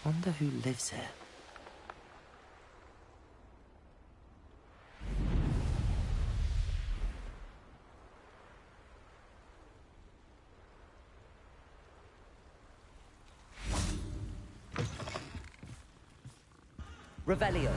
Wonder who lives here. Revelio.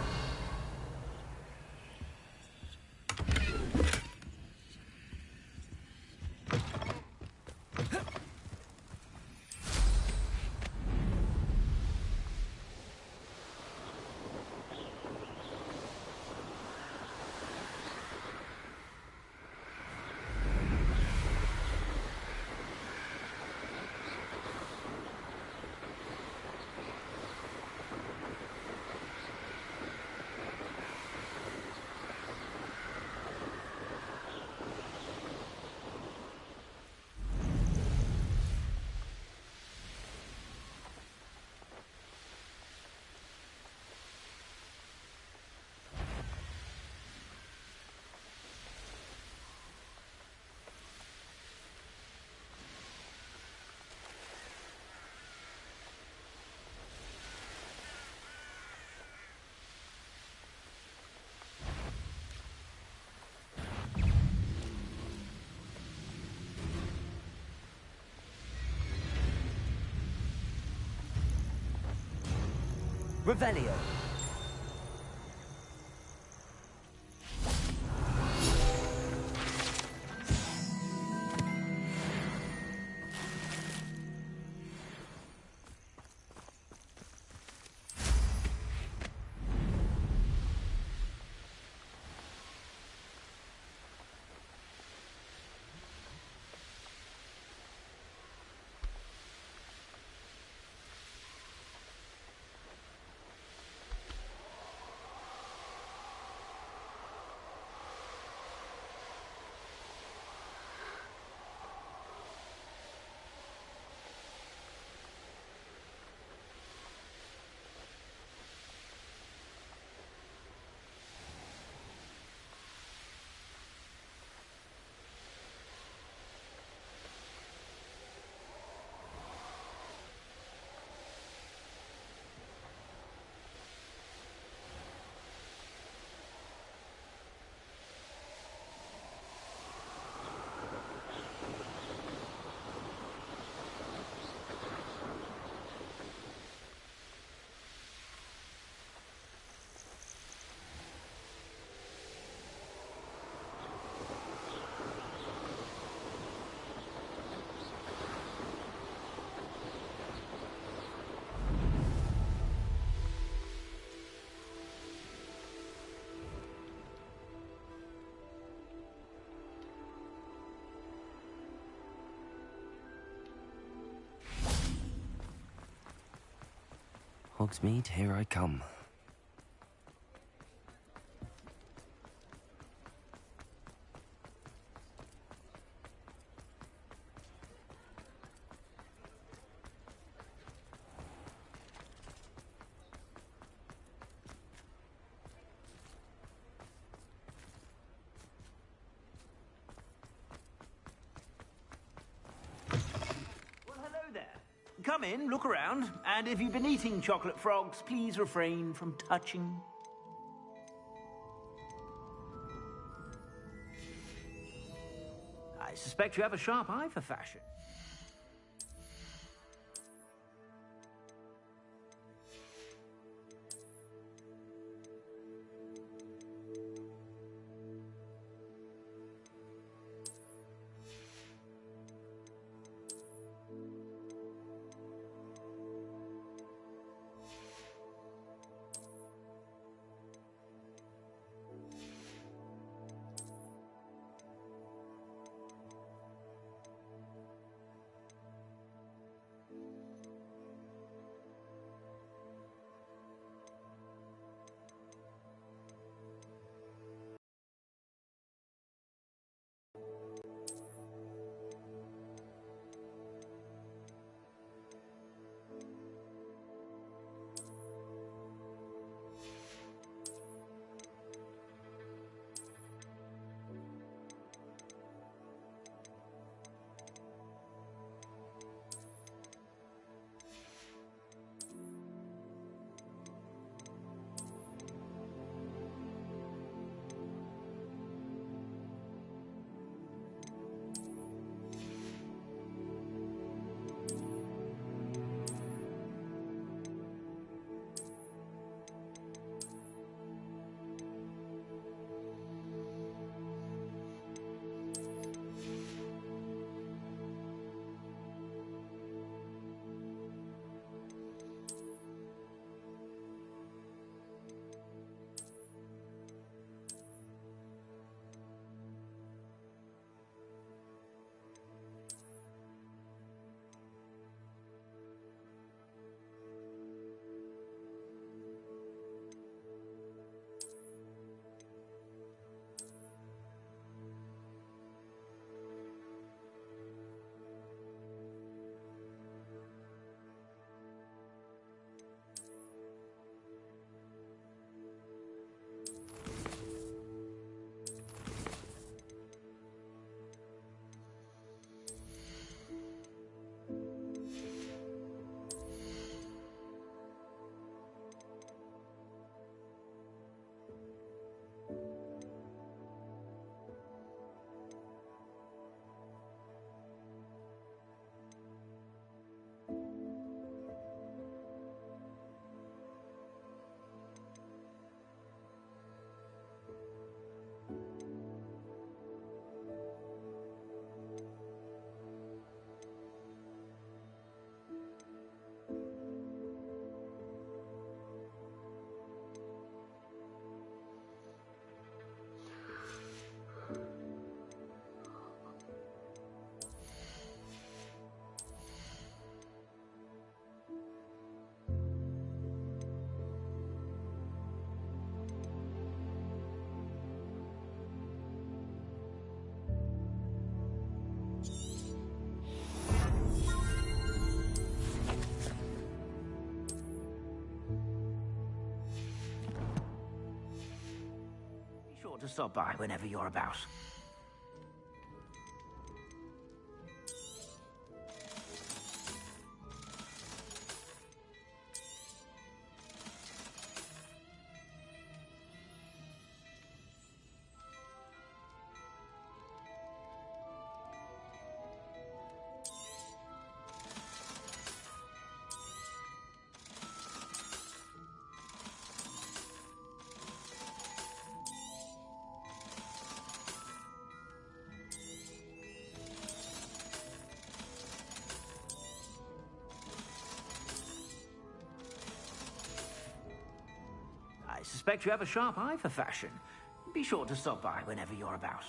Revelio. Hogsmeade, here I come. Come in, look around, and if you've been eating chocolate frogs, please refrain from touching. I suspect you have a sharp eye for fashion. sure to stop by whenever you're about. I suspect you have a sharp eye for fashion. Be sure to stop by whenever you're about.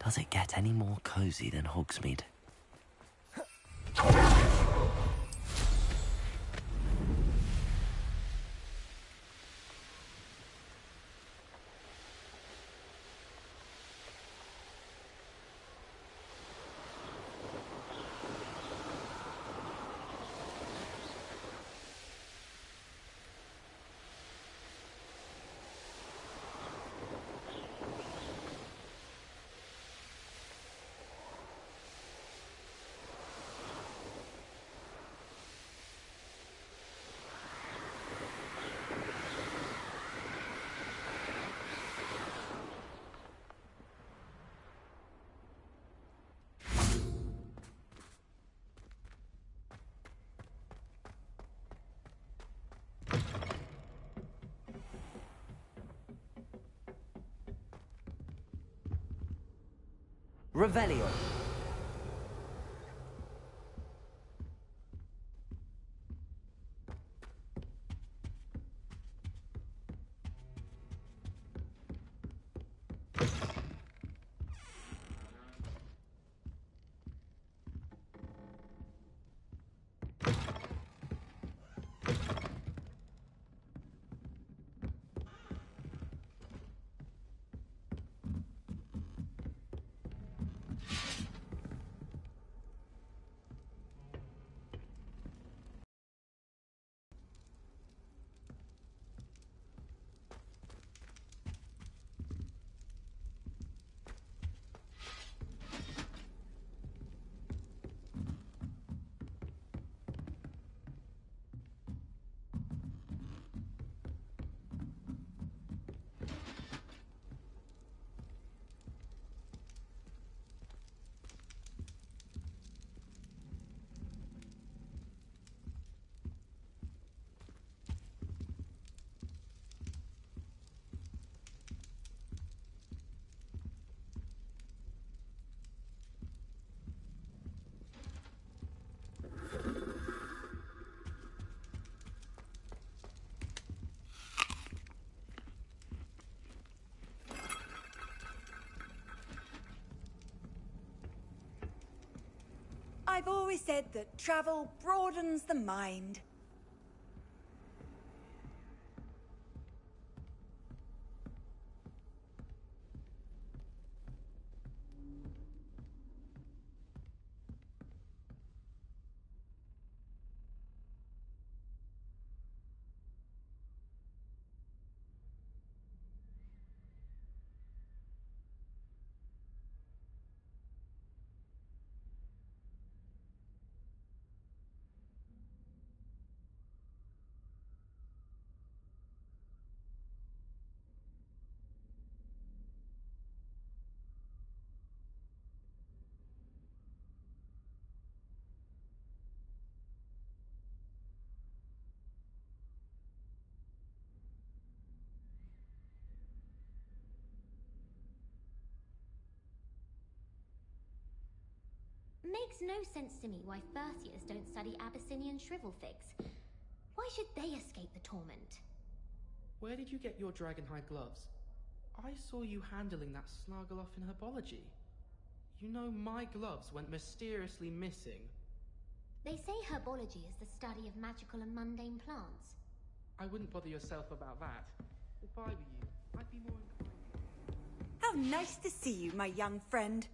Does it get any more cozy than Hogsmeade? Revelio. I've always said that travel broadens the mind. makes no sense to me why first years don't study Abyssinian shrivel figs. Why should they escape the torment? Where did you get your dragon-hide gloves? I saw you handling that Snargaloff in herbology. You know my gloves went mysteriously missing. They say herbology is the study of magical and mundane plants. I wouldn't bother yourself about that. If I were you, I'd be more inclined. How nice to see you, my young friend.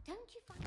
Don't you find...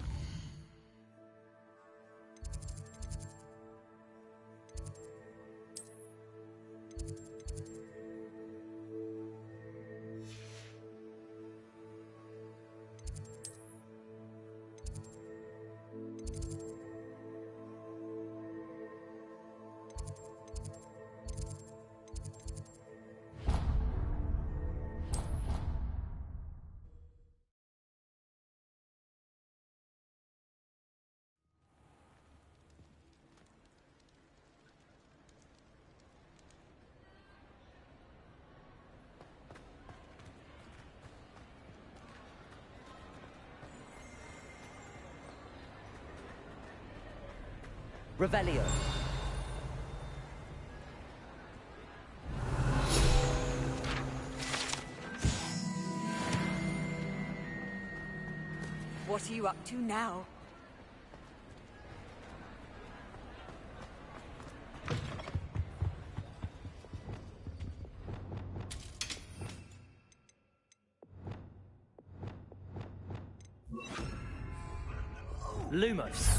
Revelio. What are you up to now? Lumos.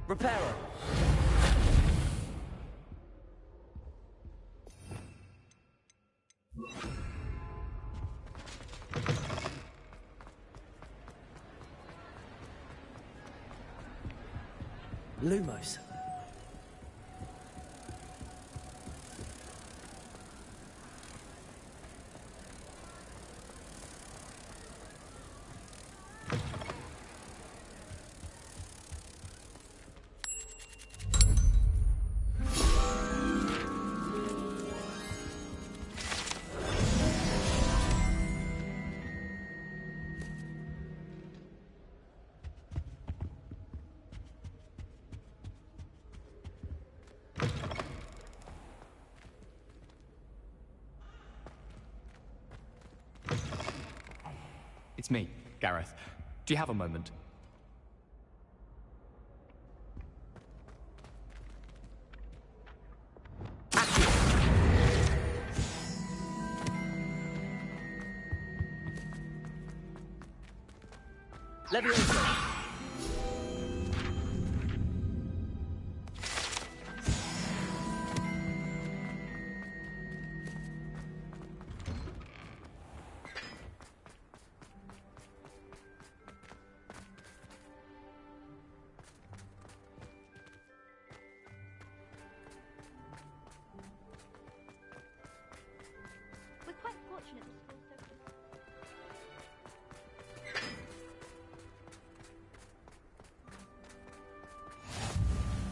Reparo. Lumos. It's me, Gareth. Do you have a moment? Levioso. We're quite fortunate the school's so close.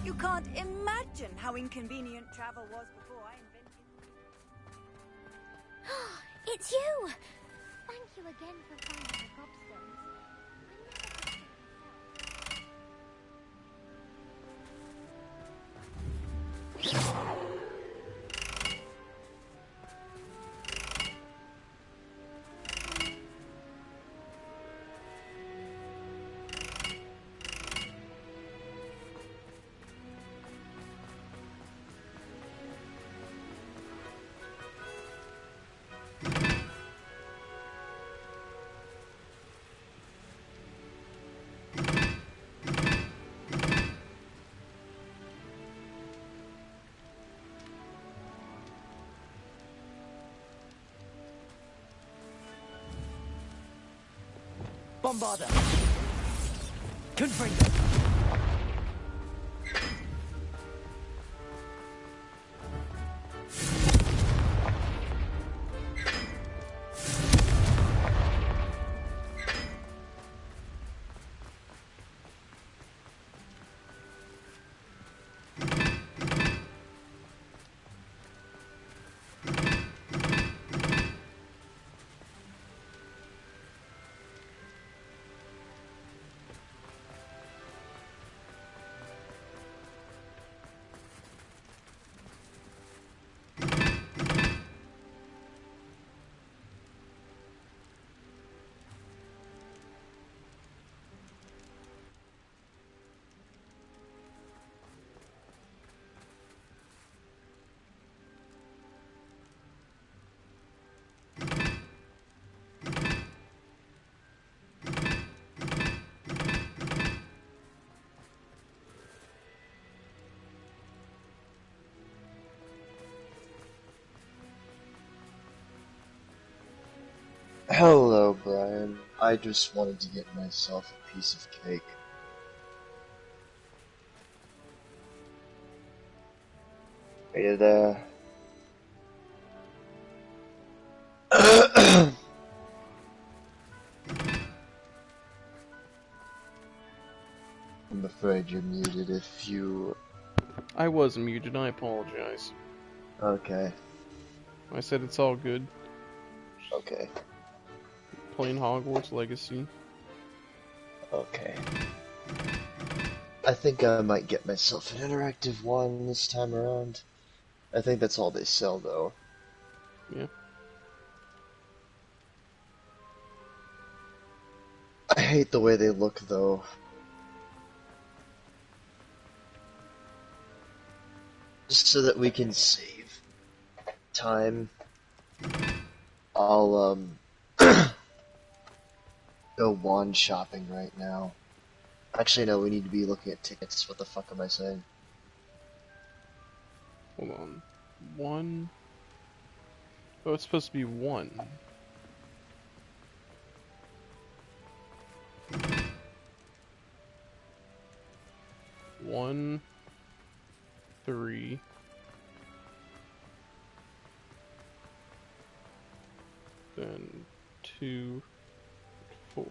You can't imagine how inconvenient travel was before I invented... It's you! Thank you again for finding the gobstones. Bombarder. Confringo. Hello, Brian. I just wanted to get myself a piece of cake. Are you there? I'm afraid you're muted if you... I was muted, I apologize. Okay. I said it's all good. Okay. Playing Hogwarts Legacy. Okay. I think I might get myself an interactive one this time around. I think that's all they sell, though. Yeah. I hate the way they look, though. Just so that we can save time, I'll, go wand shopping right now. Actually, no, we need to be looking at tickets. What the fuck am I saying? Hold on. One. Oh, it's supposed to be one. One. 3. Then 2. 4.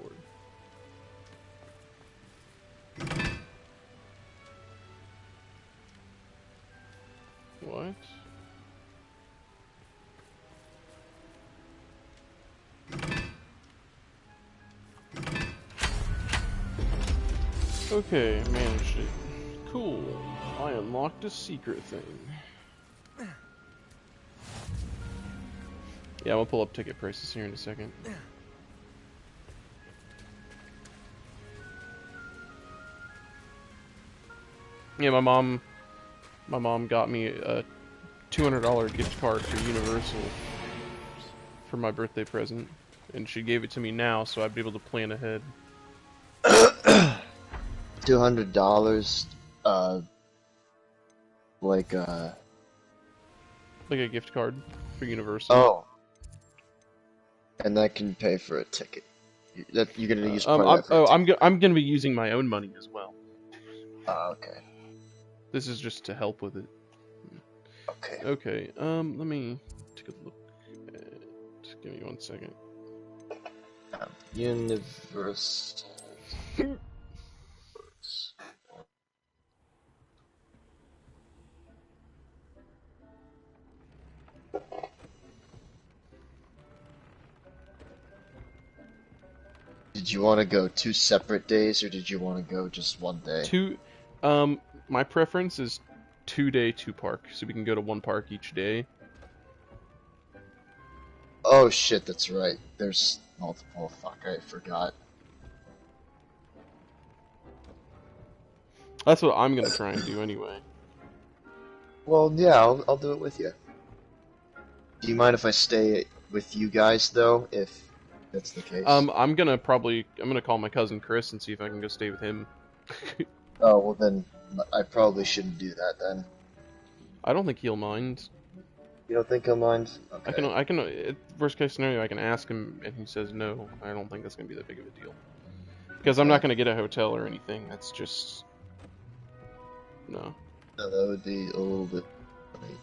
What? Okay, managed it. Cool. I unlocked a secret thing. Yeah, I'm gonna pull up ticket prices here in a second. Yeah, my mom got me a $200 gift card for Universal for my birthday present, and she gave it to me now, so I'd be able to plan ahead. $200, like a gift card for Universal. Oh. And that can pay for a ticket. You're gonna use part of that for I'm gonna be using my own money as well. Okay. This is just to help with it. Okay. Okay, let me take a look at... Give me 1 second. Universal. Did you want to go 2 separate days, or did you want to go just 1 day? My preference is 2-day, 2-park, so we can go to 1 park each day. Oh shit, that's right. There's multiple. Fuck, I forgot. That's what I'm gonna try and do anyway. Well, yeah, I'll do it with you. Do you mind if I stay with you guys, though, if that's the case? I'm gonna call my cousin Chris and see if I can go stay with him. Oh, well then, I probably shouldn't do that then. I don't think he'll mind. You don't think he'll mind? Okay. Worst case scenario, I can ask him and he says no. I don't think that's gonna be that big of a deal. Because I'm not going to get a hotel or anything. That's just... No. No, that would be a little bit funny.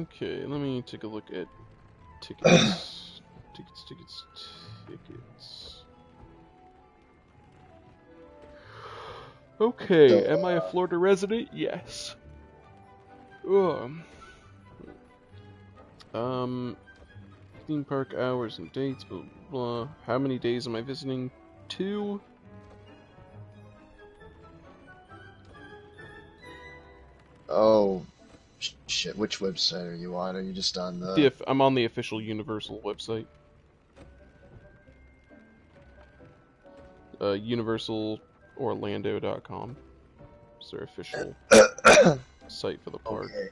Okay, let me take a look at tickets. tickets. Okay, So, am I a Florida resident? Yes. Theme park hours and dates, blah, blah. How many days am I visiting? 2? Oh, shit. Which website are you on? Are you just on the... I'm on the official Universal website. UniversalOrlando.com. It's their official site for the park. Okay.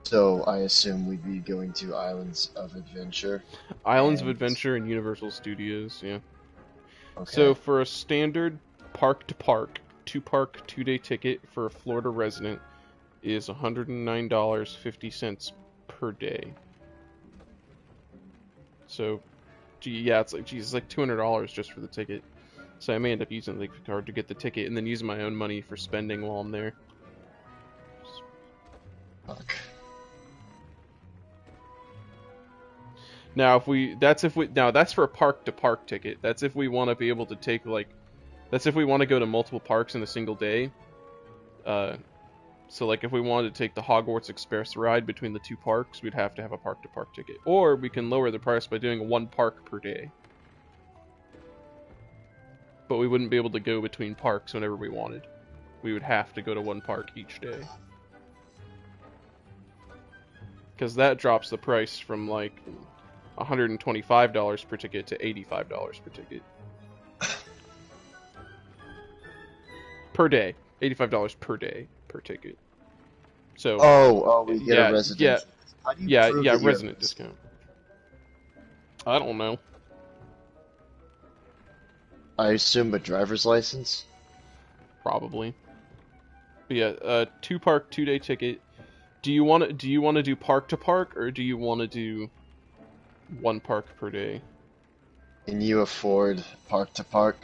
So, I assume we'd be going to Islands of Adventure. Islands of Adventure and Universal Studios, yeah. Okay. So, for a standard park-to-park, 2-park, 2-day ticket for a Florida resident is $109.50 per day. So, it's like $200 just for the ticket. So I may end up using the gift card to get the ticket and then using my own money for spending while I'm there. Fuck. Now, that's for a park-to-park ticket. That's if we want to be able to take, that's if we want to go to multiple parks in a single day. So, if we wanted to take the Hogwarts Express ride between the 2 parks, we'd have to have a park-to-park ticket. Or we can lower the price by doing 1 park per day. But we wouldn't be able to go between parks whenever we wanted. We would have to go to 1 park each day. Because that drops the price from, $125 per ticket to $85 per ticket. Per day. $85 per day per ticket. So we get a resident. Resident discount. I don't know. I assume a driver's license? Probably. But yeah, 2-park, 2-day ticket. Do you want to do park to park, or do you want to do 1 park per day? Can you afford park to park?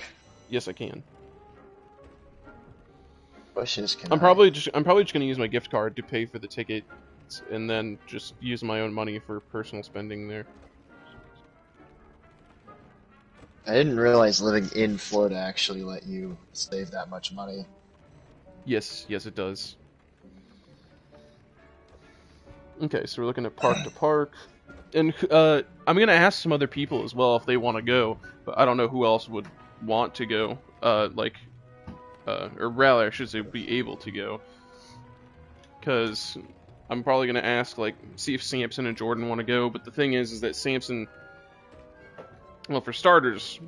Yes, I can. Question is, I'm probably just gonna use my gift card to pay for the ticket, and then just use my own money for personal spending there. I didn't realize living in Florida actually let you save that much money. Yes, it does. Okay, so we're looking at park to park, and I'm gonna ask some other people as well if they want to go, but I don't know who else would want to go. Or rather, I should say, be able to go, because I'm probably gonna ask, see if Samson and Jordan want to go. But the thing is that Samson, well, for starters,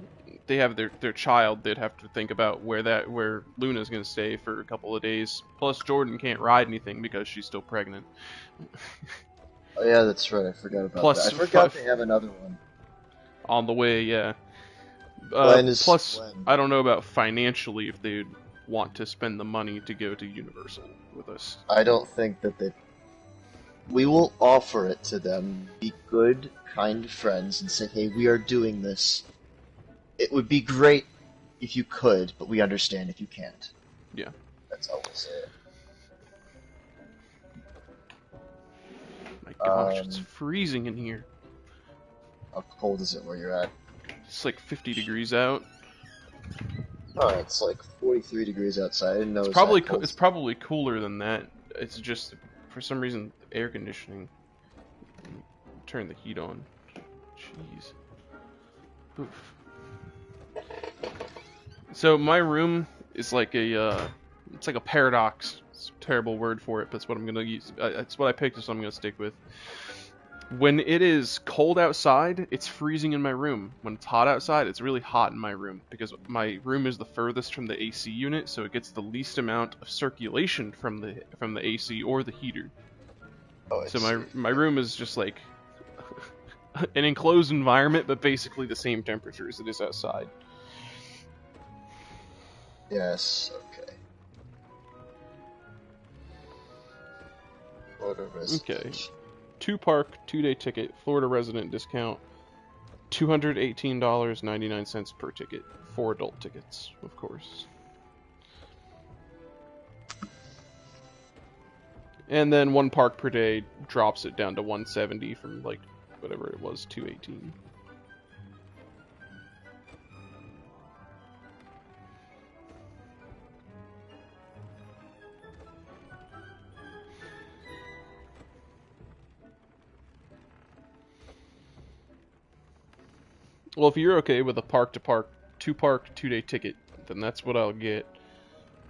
they have their child. They'd have to think about where Luna's gonna stay for a couple of days. Plus, Jordan can't ride anything because she's still pregnant. Oh yeah, that's right. I forgot about that. I forgot they have another one on the way. Yeah. When? I don't know about financially if they'd want to spend the money to go to Universal with us. I don't think that they... We will offer it to them, be good, kind friends, and say, hey, we are doing this. It would be great if you could, but we understand if you can't. Yeah. That's how we'll say it. My gosh, it's freezing in here. How cold is it where you're at? It's 50 degrees out. Oh, it's 43 degrees outside. I didn't know it's probably cooler than that. It's just, for some reason, air conditioning. Turn the heat on. Jeez. Oof. So my room is it's like a paradox. It's a terrible word for it, but it's what I'm gonna use. It's what I picked, so I'm gonna stick with. When it is cold outside, it's freezing in my room. When it's hot outside, it's really hot in my room, because my room is the furthest from the AC unit, so it gets the least amount of circulation from the AC or the heater. So my room is just an enclosed environment, but basically the same temperature as it is outside. Yes, okay. Florida resident. Okay. 2-park, 2-day ticket, Florida resident discount, $218.99 per ticket. 4 adult tickets, of course. And then 1 park per day drops it down to $170 from, like, whatever it was, $218. Well, if you're okay with a park-to-park, 2-park, 2-day ticket, then that's what I'll get.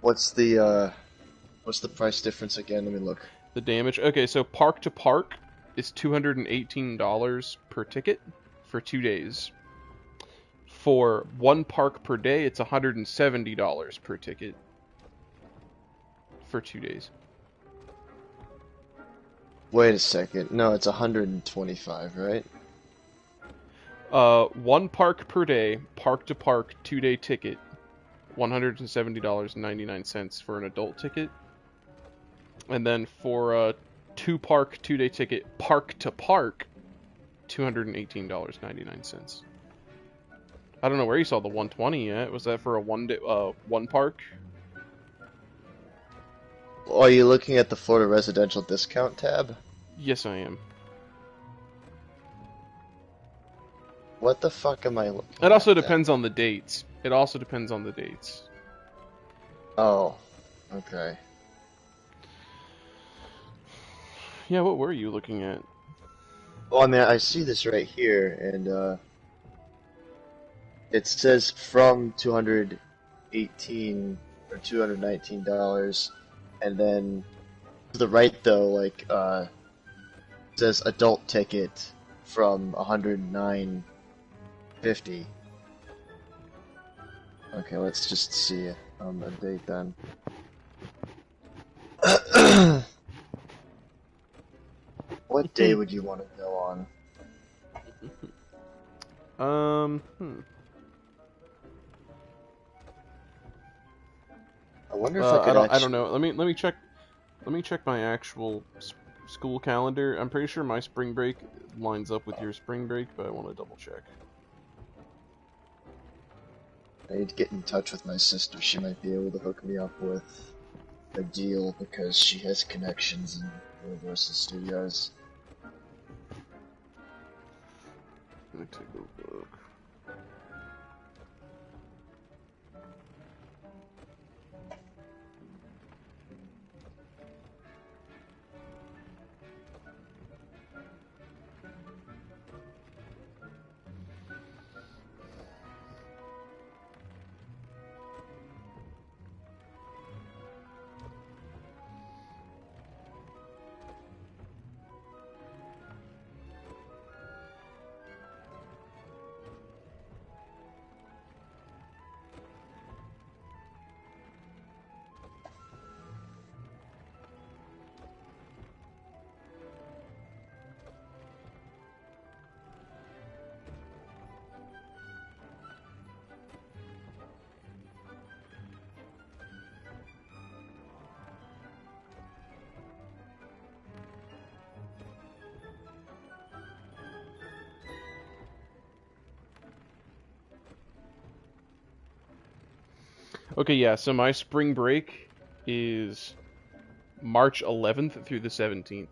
What's the price difference again? Let me look. The damage. Okay, so park-to-park is $218 per ticket for 2 days. For 1 park per day, it's $170 per ticket for 2 days. Wait a second. No, it's 125, right? 1 park per day, park-to-park, 2-day ticket, $170.99 for an adult ticket. And then for a 2-park, 2-day ticket, park-to-park, $218.99. I don't know where you saw the 120 yet. Was that for a 1 park? Are you looking at the Florida residential discount tab? Yes, I am. What the fuck am I looking at? It also depends on the dates. It also depends on the dates. Oh, okay. Yeah, what were you looking at? Well, I mean, I see this right here, and it says from $218 or $219, and then to the right though, like it says adult ticket from $109.50. Okay, let's just see on the date then. What day would you want to go on? I wonder if I could I don't know. Let me check. Let me check my actual school calendar. I'm pretty sure my spring break lines up with your spring break, but I want to double check. I need to get in touch with my sister. She might be able to hook me up with a deal because she has connections in Universal Studios. Let me take a look. Okay, yeah, so my spring break is March 11th through the 17th.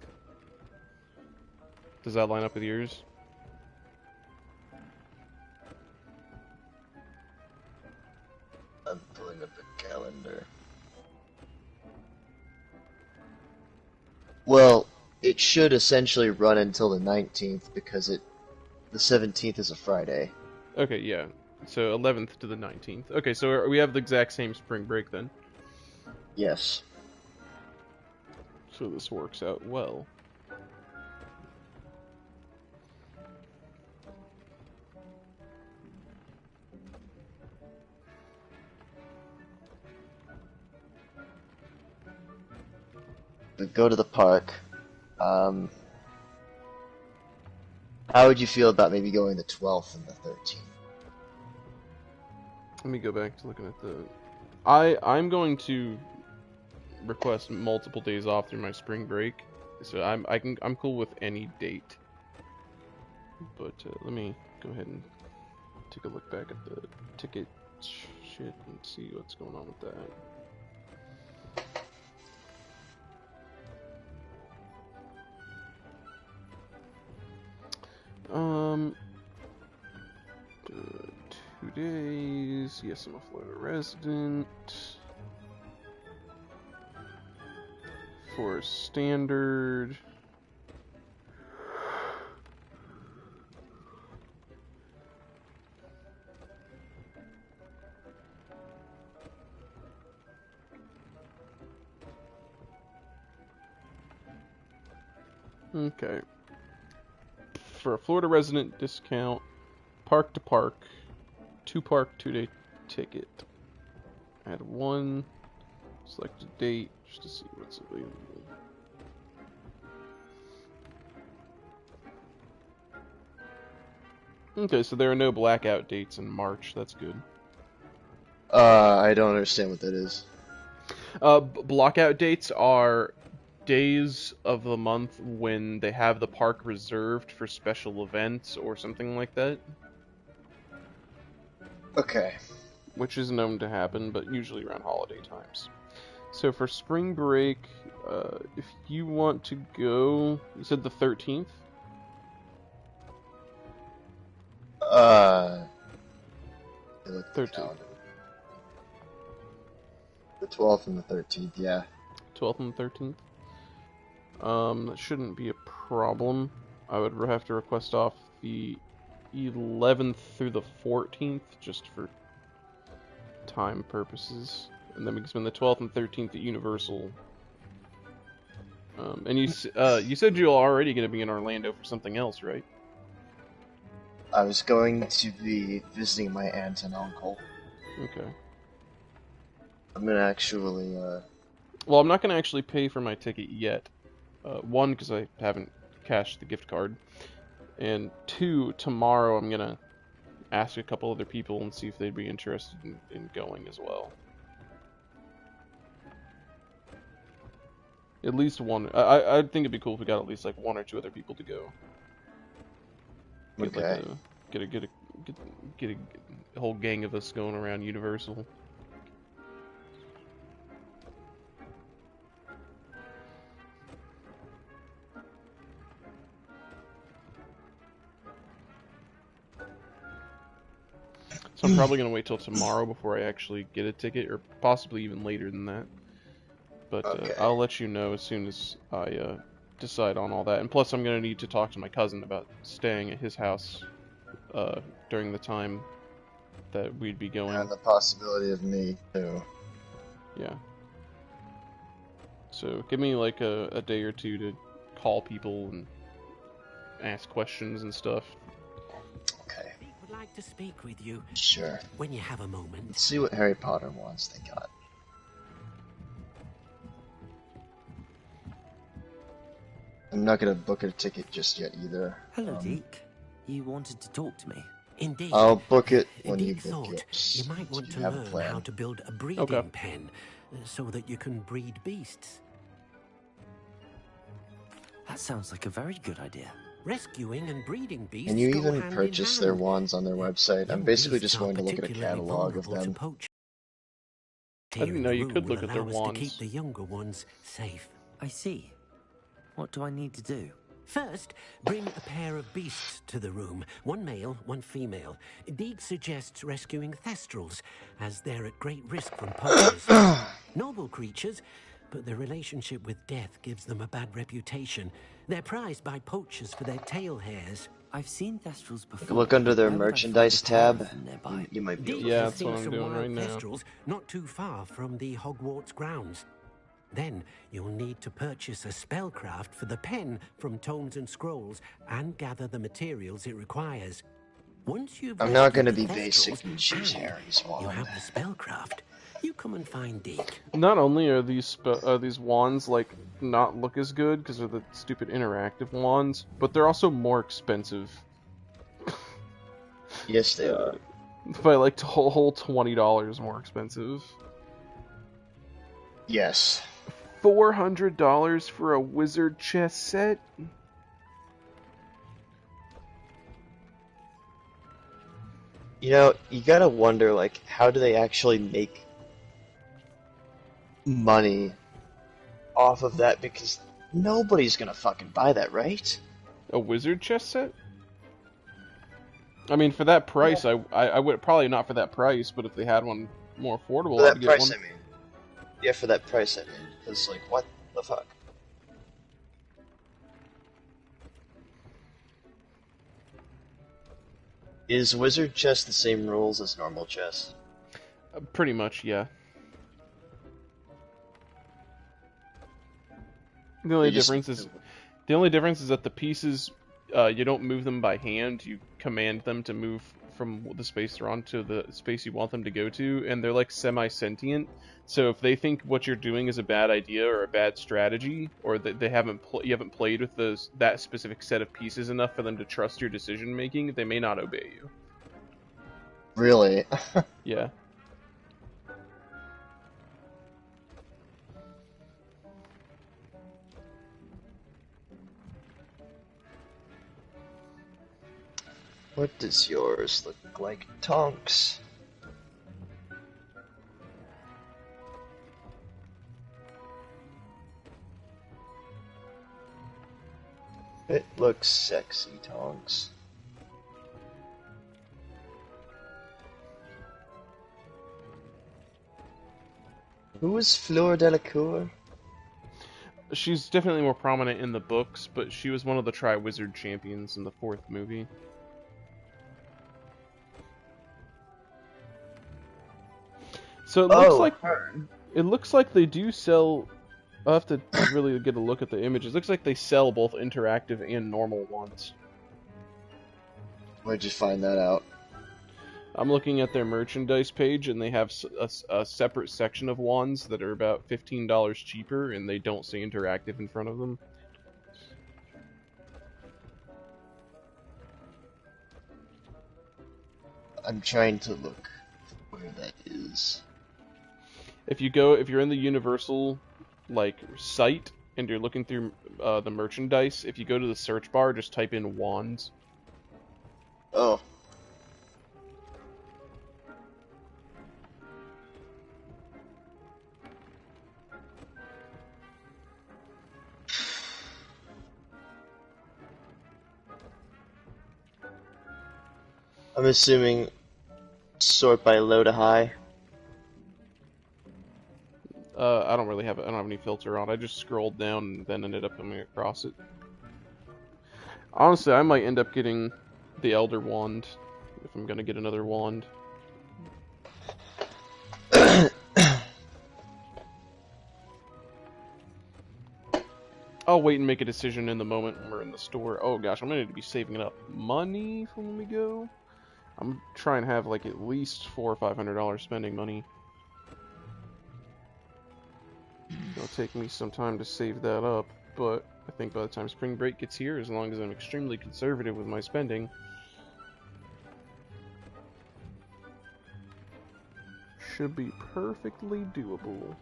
Does that line up with yours? I'm pulling up the calendar. Well, it should essentially run until the 19th because the 17th is a Friday. Okay, yeah. So 11th to the 19th. Okay, so we have the exact same spring break then. Yes. So this works out well. We go to the park. How would you feel about maybe going the 12th and the 13th? Let me go back to looking at the... I'm going to request multiple days off through my spring break, so I'm cool with any date. But let me go ahead and take a look back at the ticket shit and see what's going on with that. Uh, 2 days. Yes, I'm a Florida resident. For standard. Okay. For a Florida resident discount, park to park, 2 park, 2-day ticket. Add 1, select a date just to see what's available. Okay, so there are no blackout dates in March. That's good. I don't understand what that is. Blockout dates are days of the month when they have the park reserved for special events or something like that. Okay. Which is known to happen, but usually around holiday times. So for spring break, if you want to go, you said the 13th? I look at the 13th. calendar. The 12th and the 13th, yeah. 12th and 13th? That shouldn't be a problem. I would have to request off the 11th through the 14th, just for time purposes. And then we can spend the 12th and 13th at Universal. And you said you're already going to be in Orlando for something else, right? I was going to be visiting my aunt and uncle. Okay. I'm gonna actually, Well, I'm not going to actually pay for my ticket yet. 1, because I haven't cashed the gift card. And 2, tomorrow I'm going to ask a couple other people and see if they'd be interested in going as well. At least 1. I think it'd be cool if we got at least like 1 or 2 other people to go. Get okay. Like get a whole gang of us going around Universal. So I'm probably gonna wait till tomorrow before I actually get a ticket, or possibly even later than that. But Okay. I'll let you know as soon as I decide on all that. And plus, I'm gonna need to talk to my cousin about staying at his house during the time that we'd be going. And the possibility of me, too. Yeah. So give me like a day or 2 to call people and ask questions and stuff. Okay. Would like to speak with you Sure. when you have a moment. Let's see what Harry Potter wants they got. I'm not gonna book a ticket just yet either. Hello, Deke. You wanted to talk to me? Indeed. I'll book it when you Deke book thought it. you might want Do to you have a learn plan? how to build a breeding pen so that you can breed beasts. That sounds like a very good idea. Rescuing and breeding beasts Can you go even hand purchase in their hand. wands on their website? I'm Young basically beasts just are going to look at a particularly catalog of vulnerable to them. poaching. I didn't know you could Will look at their allow us wands. to keep the younger ones safe. I see. What do I need to do? First, bring a pair of beasts to the room. 1 male, 1 female. Deeg suggests rescuing thestrals, as they're at great risk from poachers. Noble creatures, but their relationship with death gives them a bad reputation. They're prized by poachers for their tail hairs. I've seen thestrals before. Look under their Where would I find merchandise a pair of tab. them nearby? You might be able Deeg to Yeah, has that's seen what I'm some doing wild right now. thestrals not too far from the Hogwarts grounds. Then you'll need to purchase a spellcraft for the pen from Tomes and Scrolls and gather the materials it requires. Once you've I'm not rescued gonna the be basic thestrals and choose and Harry's you wand. have the spellcraft, you come and find Deek. Not only are these wands like not look as good because they're the stupid interactive wands, but they're also more expensive Yes, they are. By like a whole $20 more expensive. Yes. $400 for a wizard chess set? You know, you gotta wonder, like, how do they actually make money off of that? Because nobody's gonna fucking buy that, right? A wizard chess set? I mean, for that price, I would probably not for that price, but if they had one more affordable, For I'd that get price, one. I mean. Yeah, for that price, I mean. Because, like, what the fuck? Is wizard chess the same rules as normal chess? Pretty much, yeah. The only difference is that the pieces, you don't move them by hand. You command them to move from the space they're on to the space you want them to go to, and they're like semi-sentient. So if they think what you're doing is a bad idea or a bad strategy, or that you haven't played with that specific set of pieces enough for them to trust your decision making, they may not obey you. Really? Yeah. What does yours look like, Tonks? It looks sexy, Tonks. Who is Fleur Delacour? She's definitely more prominent in the books, but she was one of the Tri-Wizard champions in the 4th movie. So it looks like they do sell. I'll have to really get a look at the images. Looks like they sell both interactive and normal ones. Where'd you find that out? I'm looking at their merchandise page, and they have a separate section of wands that are about $15 cheaper, and they don't say interactive in front of them. I'm trying to look where that is. If you're in the Universal site and you're looking through the merchandise, if you go to the search bar, just type in wands. Oh. I'm assuming sort by low to high. I don't have any filter on. I just scrolled down and then ended up coming across it. Honestly, I might end up getting the Elder Wand if I'm gonna get another wand. I'll wait and make a decision in the moment when we're in the store. Oh gosh, I'm gonna need to be saving up money for when we go. I'm trying to have like at least $400 or $500 spending money. It'll take me some time to save that up, but I think by the time spring break gets here, as long as I'm extremely conservative with my spending, should be perfectly doable.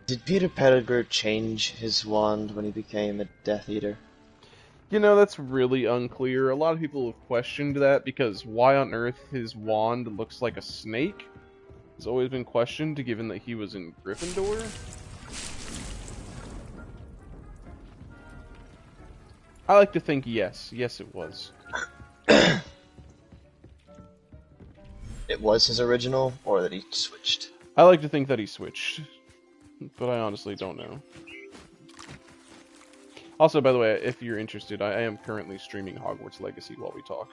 Did Peter Pettigrew change his wand when he became a Death Eater? You know, that's really unclear. A lot of people have questioned that because why on earth his wand looks like a snake has always been questioned, given that he was in Gryffindor. I like to think yes. Yes, it was. It was his original, or that he switched? I like to think that he switched, but I honestly don't know. Also, by the way, if you're interested, I am currently streaming Hogwarts Legacy while we talk.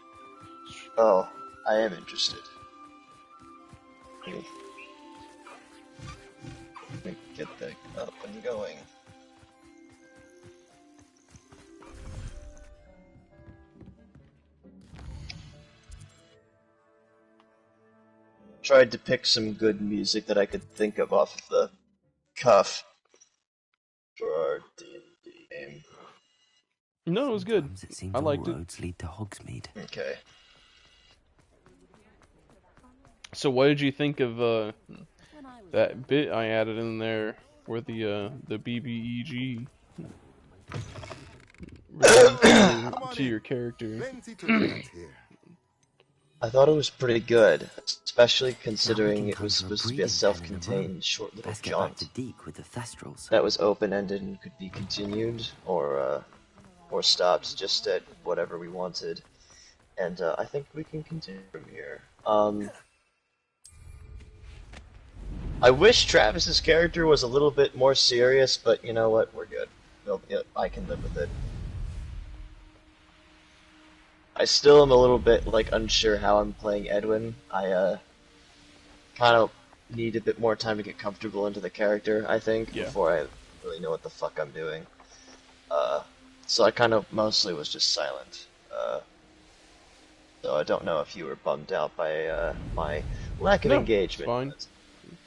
Oh, I am interested. Okay. Let me get that up and going. Tried to pick some good music that I could think of off of the cuff for our D&D game. No, it was good. Sometimes it seems I all liked it. roads lead to Hogsmeade. Okay. So what did you think of that bit I added in there for the BBEG? To your character. I thought it was pretty good, especially considering it was supposed to be a self-contained short little Let's get back to jaunt Deke with the Thestrals. that was open-ended and could be continued or stopped just at whatever we wanted. And I think we can continue from here. I wish Travis's character was a little bit more serious, but you know what? We're good. I can live with it. I still am a little bit unsure how I'm playing Edwin. I kind of need a bit more time to get comfortable into the character, I think, before I really know what the fuck I'm doing. So I kind of mostly was just silent. So I don't know if you were bummed out by my lack of engagement. It's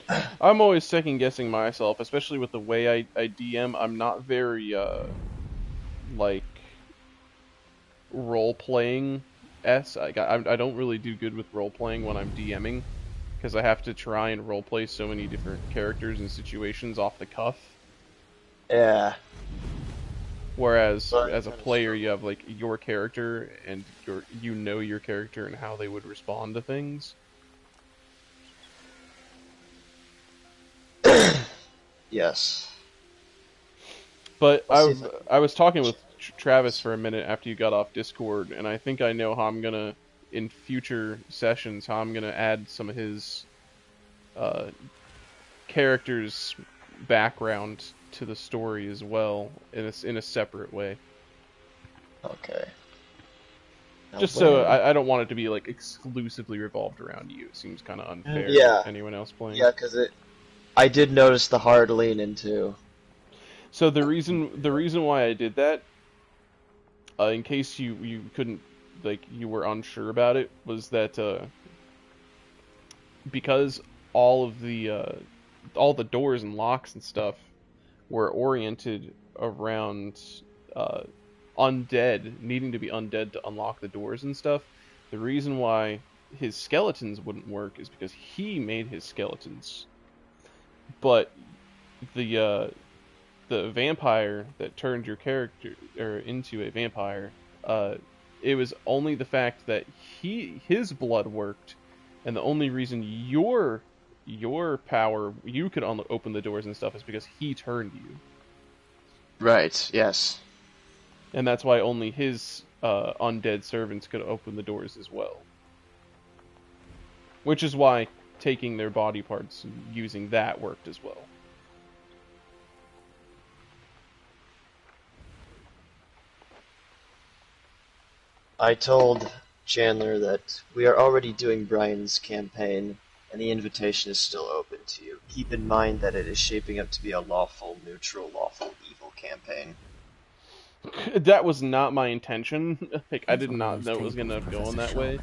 fine. I'm always second guessing myself, especially with the way I DM. I'm not very role playing I don't really do good with role playing when I'm DMing, because I have to try and role play so many different characters and situations off the cuff. Yeah. Whereas as a player, you have your character and your character and how they would respond to things. Yes. But I was talking with Travis for a minute after you got off Discord, and I think I know how I'm gonna, in future sessions, how I'm gonna add some of his character's background to the story as well, in a separate way. Okay. Just so I don't want it to be exclusively revolved around you. It seems kind of unfair to anyone else playing. Yeah, because I did notice the hard lean into. So the reason why I did that, in case you couldn't, you were unsure about it, was that because all the doors and locks and stuff were oriented around undead, needing to be undead to unlock the doors and stuff. The reason why his skeletons wouldn't work is because he made his skeletons, but the vampire that turned your character into a vampire, it was only the fact that his blood worked, and the only reason your power, you could open the doors and stuff, is because he turned you. Right. Yes. And that's why only his undead servants could open the doors as well. Which is why taking their body parts and using that worked as well. I told Chandler that we are already doing Brian's campaign, and the invitation is still open to you. Keep in mind that it is shaping up to be a lawful, neutral, lawful, evil campaign. That was not my intention. I did not know it was going to go in that way.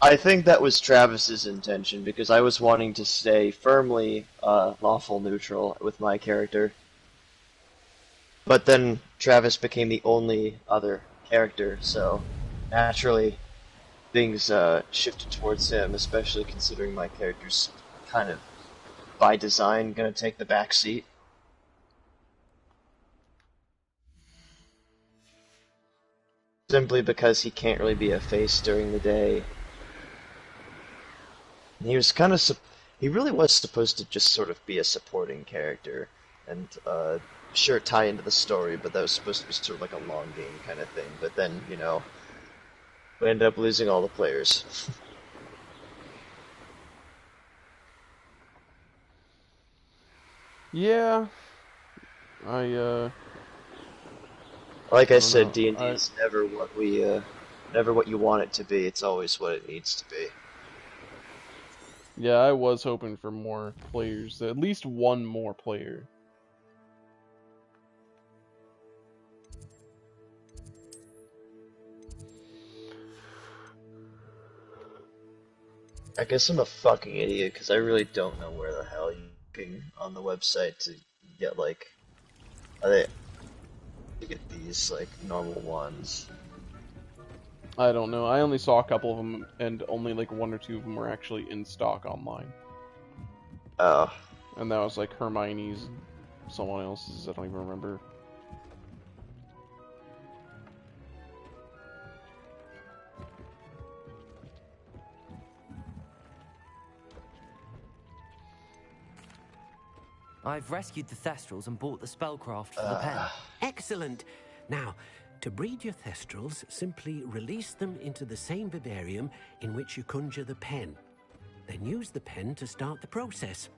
I think that was Travis's intention, because I was wanting to stay firmly lawful neutral with my character. But then Travis became the only other character, so naturally things shifted towards him, especially considering my character's kind of, by design, going to take the back seat. Simply because he can't really be a face during the day. He was kind of, he really was supposed to just sort of be a supporting character, and sure, tie into the story, but that was supposed to be sort of like a long game kind of thing. But then, you know, we ended up losing all the players. Yeah, like I said, D&D is never what we, never what you want it to be. It's always what it needs to be. Yeah, I was hoping for more players. At least one more player. I guess I'm a fucking idiot because I really don't know where the hell you're looking on the website to get like, are they to get these like normal ones? I don't know. I only saw a couple of them, and only like one or two of them were actually in stock online. Oh, And that was like Hermione's, and someone else's. I don't even remember. I've rescued the Thestrals and bought the spellcraft for the pen. Excellent. Now, to breed your Thestrals, simply release them into the same vivarium in which you conjure the pen. Then use the pen to start the process.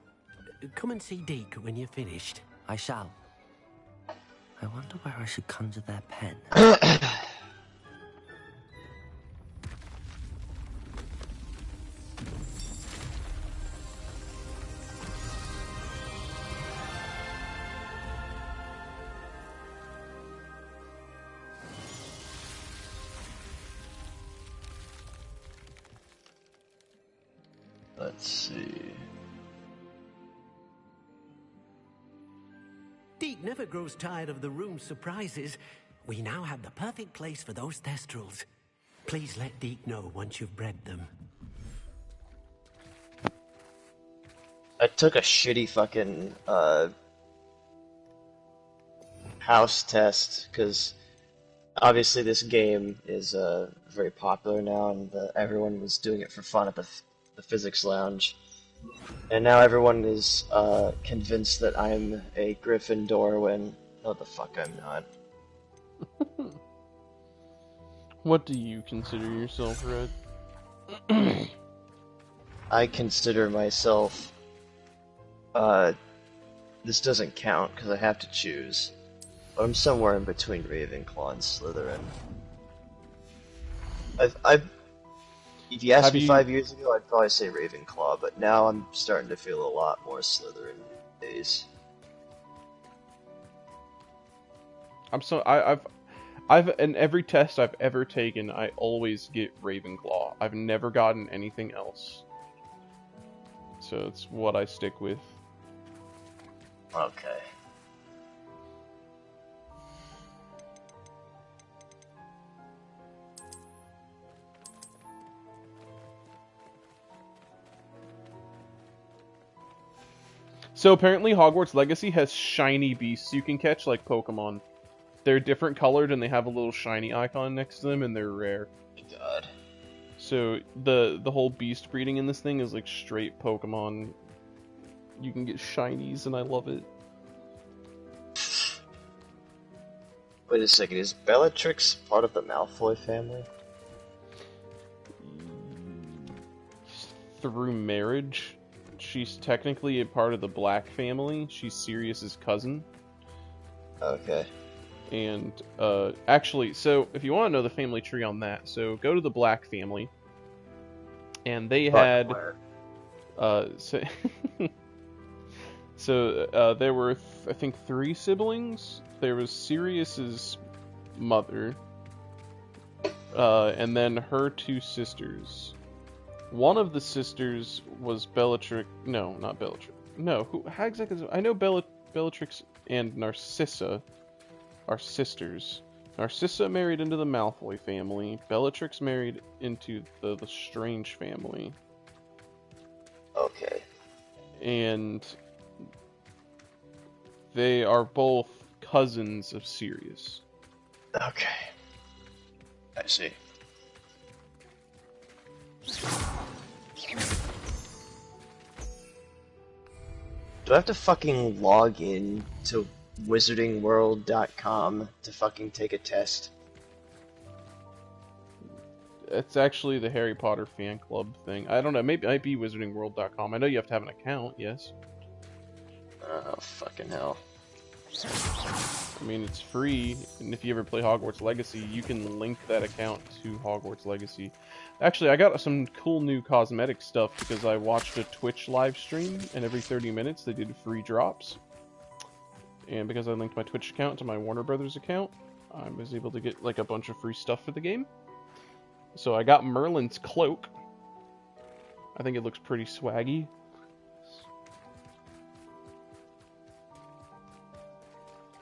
Come and see Deke when you're finished. I shall. I wonder where I should conjure their pen. let's see. Deke never grows tired of the room's surprises. We now have the perfect place for those Thestrals. Please let Deke know once you've bred them. I took a shitty fucking house test because obviously this game is very popular now, and everyone was doing it for fun at the physics lounge. And now everyone is convinced that I'm a Gryffindor when no, the fuck I'm not. What do you consider yourself, Red? I consider myself. This doesn't count because I have to choose. But I'm somewhere in between Ravenclaw and Slytherin. If you asked me 5 years ago, I'd probably say Ravenclaw, but now I'm starting to feel a lot more Slytherin days. I've in every test I've ever taken, I always get Ravenclaw. I've never gotten anything else. So it's what I stick with. Okay. So apparently Hogwarts Legacy has shiny beasts you can catch like Pokemon. They're different colored and they have a little shiny icon next to them and they're rare. God. So the whole beast breeding in this thing is like straight Pokemon. You can get shinies and I love it. Wait a second, is Bellatrix part of the Malfoy family? Through marriage, she's technically a part of the Black family. She's Sirius's cousin. Okay. And actually, so if you want to know the family tree on that, so go to the Black family, and they had so there were I think 3 siblings. There was Sirius's mother, and then her 2 sisters. One of the sisters was Bellatrix. No, not Bellatrix. No, how exactly? I know Bellatrix and Narcissa are sisters. Narcissa married into the Malfoy family. Bellatrix married into the Strange family. Okay. And they are both cousins of Sirius. Okay. I see. Do I have to fucking log in to wizardingworld.com to fucking take a test? It's actually the Harry Potter fan club thing. I don't know, maybe it might be wizardingworld.com. I know you have to have an account, yes. Oh, fucking hell. I mean, it's free, and if you ever play Hogwarts Legacy, you can link that account to Hogwarts Legacy. Actually, I got some cool new cosmetic stuff because I watched a Twitch live stream, and every 30 minutes they did free drops. And because I linked my Twitch account to my Warner Brothers account, I was able to get like a bunch of free stuff for the game. So I got Merlin's cloak. I think it looks pretty swaggy.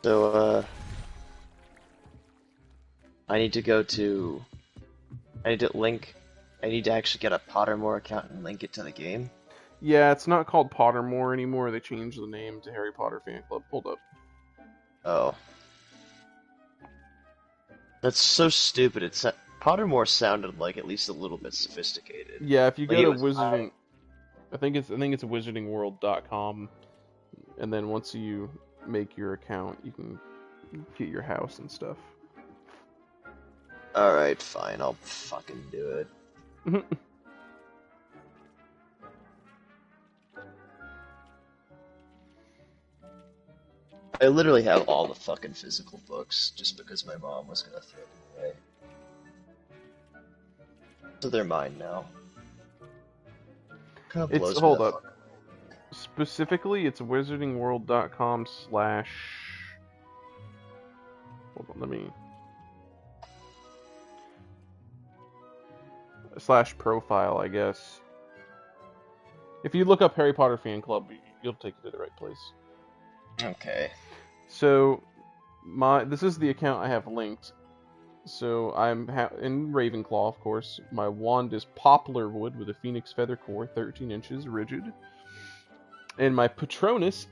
So, I need to actually get a Pottermore account and link it to the game. Yeah, it's not called Pottermore anymore. They changed the name to Harry Potter Fan Club. Hold up. Oh. That's so stupid. Pottermore sounded like at least a little bit sophisticated. Yeah, if you go Like, to Wizarding... I think it's wizardingworld.com, and then once you make your account, you can get your house and stuff. Alright, fine, I'll fucking do it. I literally have all the fucking physical books, just because my mom was gonna throw them away. So they're mine now. Kinda blows Hold me the up. fuck. Specifically, it's wizardingworld.com/... Hold on, let me... /profile, I guess. If you look up Harry Potter Fan Club, you'll take you to the right place. Okay. So, this is the account I have linked. So, I'm in Ravenclaw, of course. My wand is poplar wood with a phoenix feather core, 13 inches, rigid. And my Patronus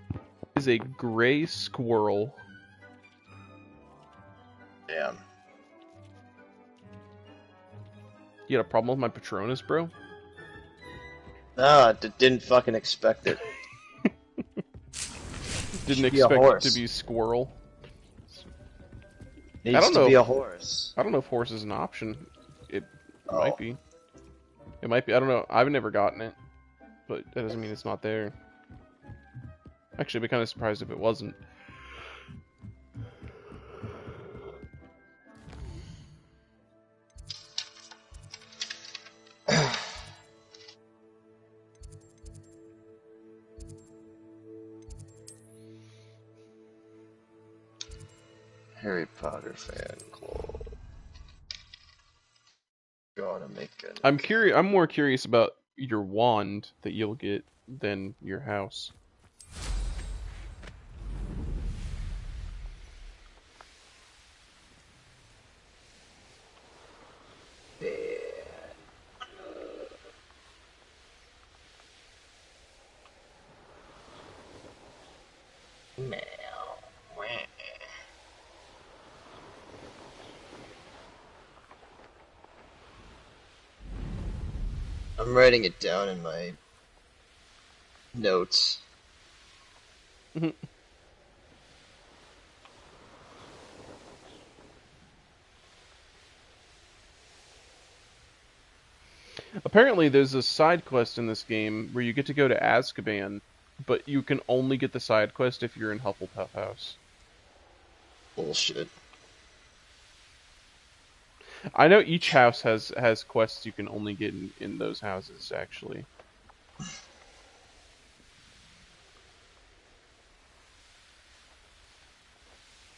is a gray squirrel. Damn. You got a problem with my Patronus, bro? No, I didn't fucking expect it. Didn't Should be a expect it horse. to be squirrel. Needs to be a horse. I don't know if horse is an option. It Oh. might be. It might be. I don't know. I've never gotten it, but that doesn't mean it's not there. Actually, I'd be kind of surprised if it wasn't. Harry Potter Fan Club. Gotta make it. I'm curious. I'm more curious about your wand that you'll get than your house. I'm writing it down in my notes. Apparently, there's a side quest in this game where you get to go to Azkaban, but you can only get the side quest if you're in Hufflepuff House. Bullshit. I know each house has quests you can only get in those houses, actually.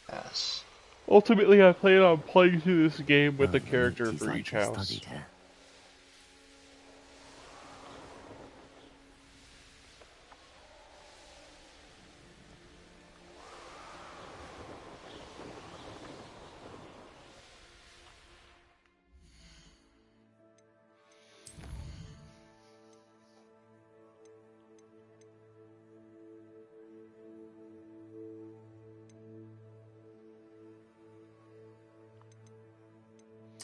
Yes. Ultimately, I plan on playing through this game with a character for each house.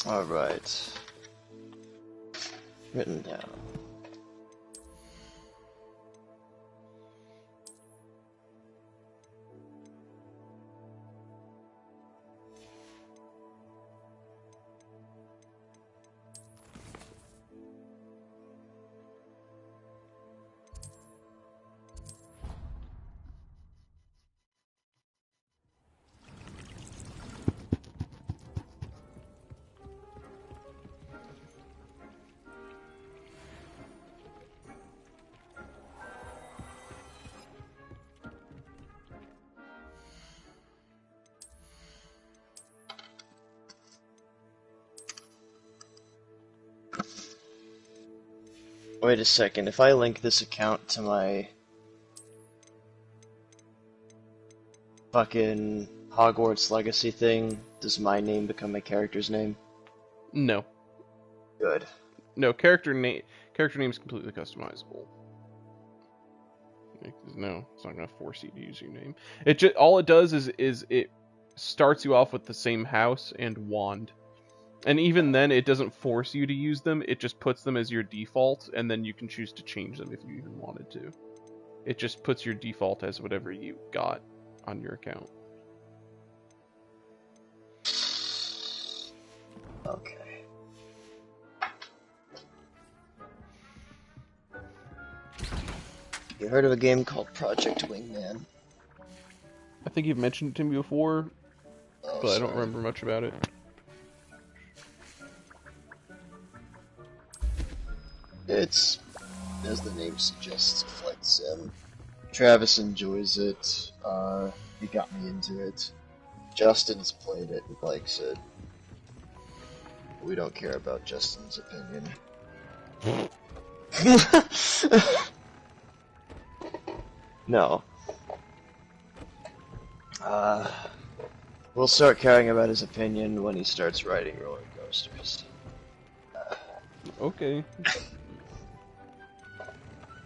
Alright. Written down. Wait a second, if I link this account to my fucking Hogwarts Legacy thing, does my name become my character's name? No. Good. No, character name is completely customizable. No, it's not going to force you to use your name. It just all it does is it starts you off with the same house and wand. And even then, it doesn't force you to use them, it just puts them as your default, and then you can choose to change them if you even wanted to. It just puts your default as whatever you got on your account. Okay. You heard of a game called Project Wingman? I think you've mentioned it to me before, but I don't remember much about it. It's, as the name suggests, a flight sim. Travis enjoys it. He got me into it. Justin's played it and likes it. We don't care about Justin's opinion. No. We'll start caring about his opinion when he starts riding roller coasters. Okay.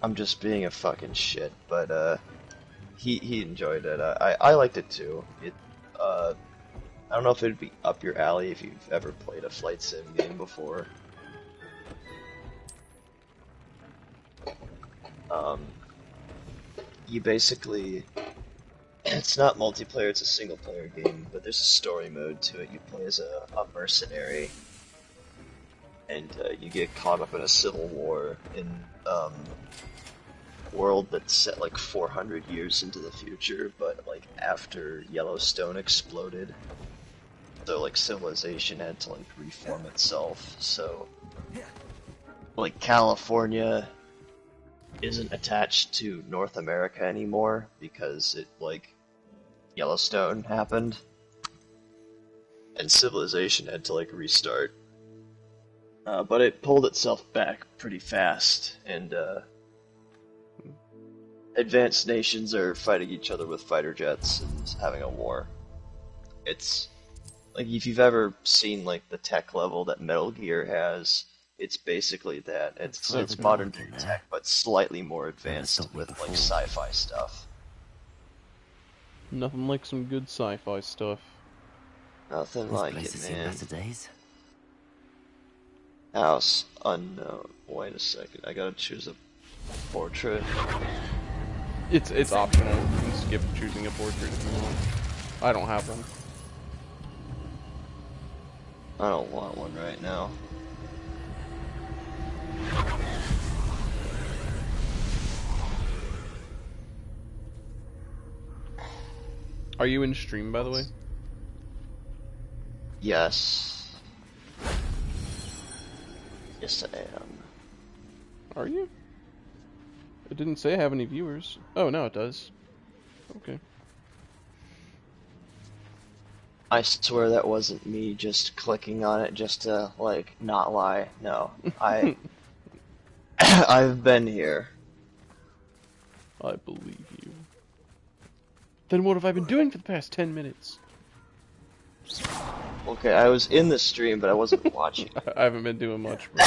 I'm just being a fucking shit, but he enjoyed it. I liked it too. I don't know if it'd be up your alley if you've ever played a flight sim game before. You basically, it's not multiplayer, it's a single player game, but there's a story mode to it. You play as a mercenary, and you get caught up in a civil war in a world that's set like 400 years into the future, but like after Yellowstone exploded. So like civilization had to like reform itself, so like California isn't attached to North America anymore because it like Yellowstone happened and civilization had to like restart. But it pulled itself back pretty fast, and advanced nations are fighting each other with fighter jets and having a war. It's like, if you've ever seen like the tech level that Metal Gear has, it's basically that. It's modern day tech, but slightly more advanced with like sci-fi stuff. Nothing like some good sci-fi stuff. Nothing like it, man. Better days. House unknown. Wait a second, I gotta choose a portrait. It's optional. You can skip choosing a portrait if you want. I don't have one. I don't want one right now. Are you in stream, by the way? Yes. Yes, I am. Are you? It didn't say I have any viewers. Oh, no, it does. Okay. I swear that wasn't me just clicking on it just to, like, not lie. No. I've been here. I believe you. Then what have I been doing for the past 10 minutes? Okay, I was in the stream, but I wasn't watching. I haven't been doing much, bro.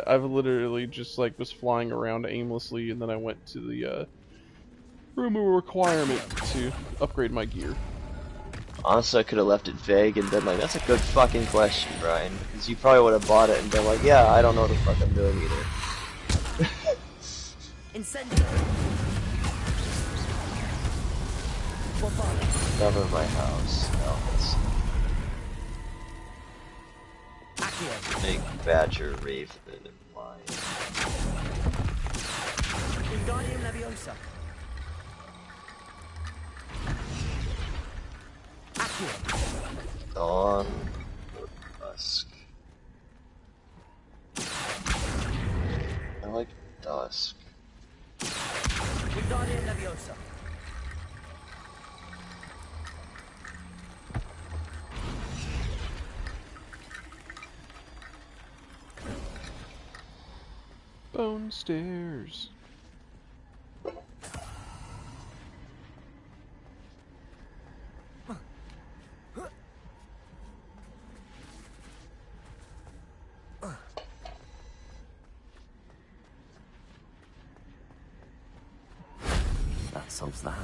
I've literally just, like, was flying around aimlessly, and then I went to the, room of requirement to upgrade my gear. Honestly, I could have left it vague and been like, that's a good fucking question, Brian. Because you probably would have bought it and been like, yeah, I don't know what the fuck I'm doing either. Incendiary. Never my house. No, it's Big Badger, Raven, and Lion. Wingardium Leviosa. Dawn, Dusk. I like Dusk. Wingardium Leviosa. Bone stairs. That solves that.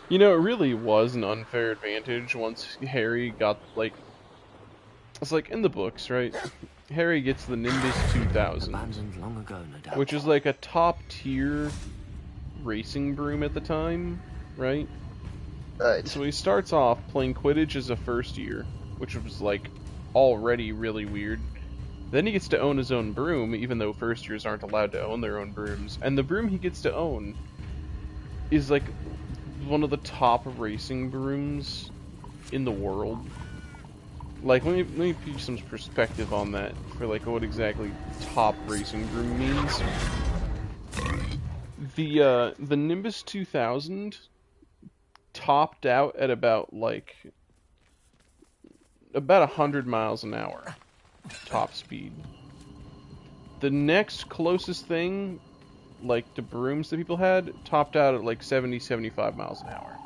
You know, it really was an unfair advantage once Harry got, like... It's like, in the books, right? Harry gets the Nimbus 2000. Abandoned long ago, no doubt. Which is like a top-tier racing broom at the time, right? Right. So he starts off playing Quidditch as a first year, which was, like, already really weird. Then he gets to own his own broom, even though first years aren't allowed to own their own brooms. And the broom he gets to own is, like, one of the top racing brooms in the world. Like, let me give you some perspective on that for, like, what exactly top racing broom means. The Nimbus 2000 topped out at about 100 miles an hour top speed. The next closest thing, like, to brooms that people had, topped out at, like, 70-75 miles an hour.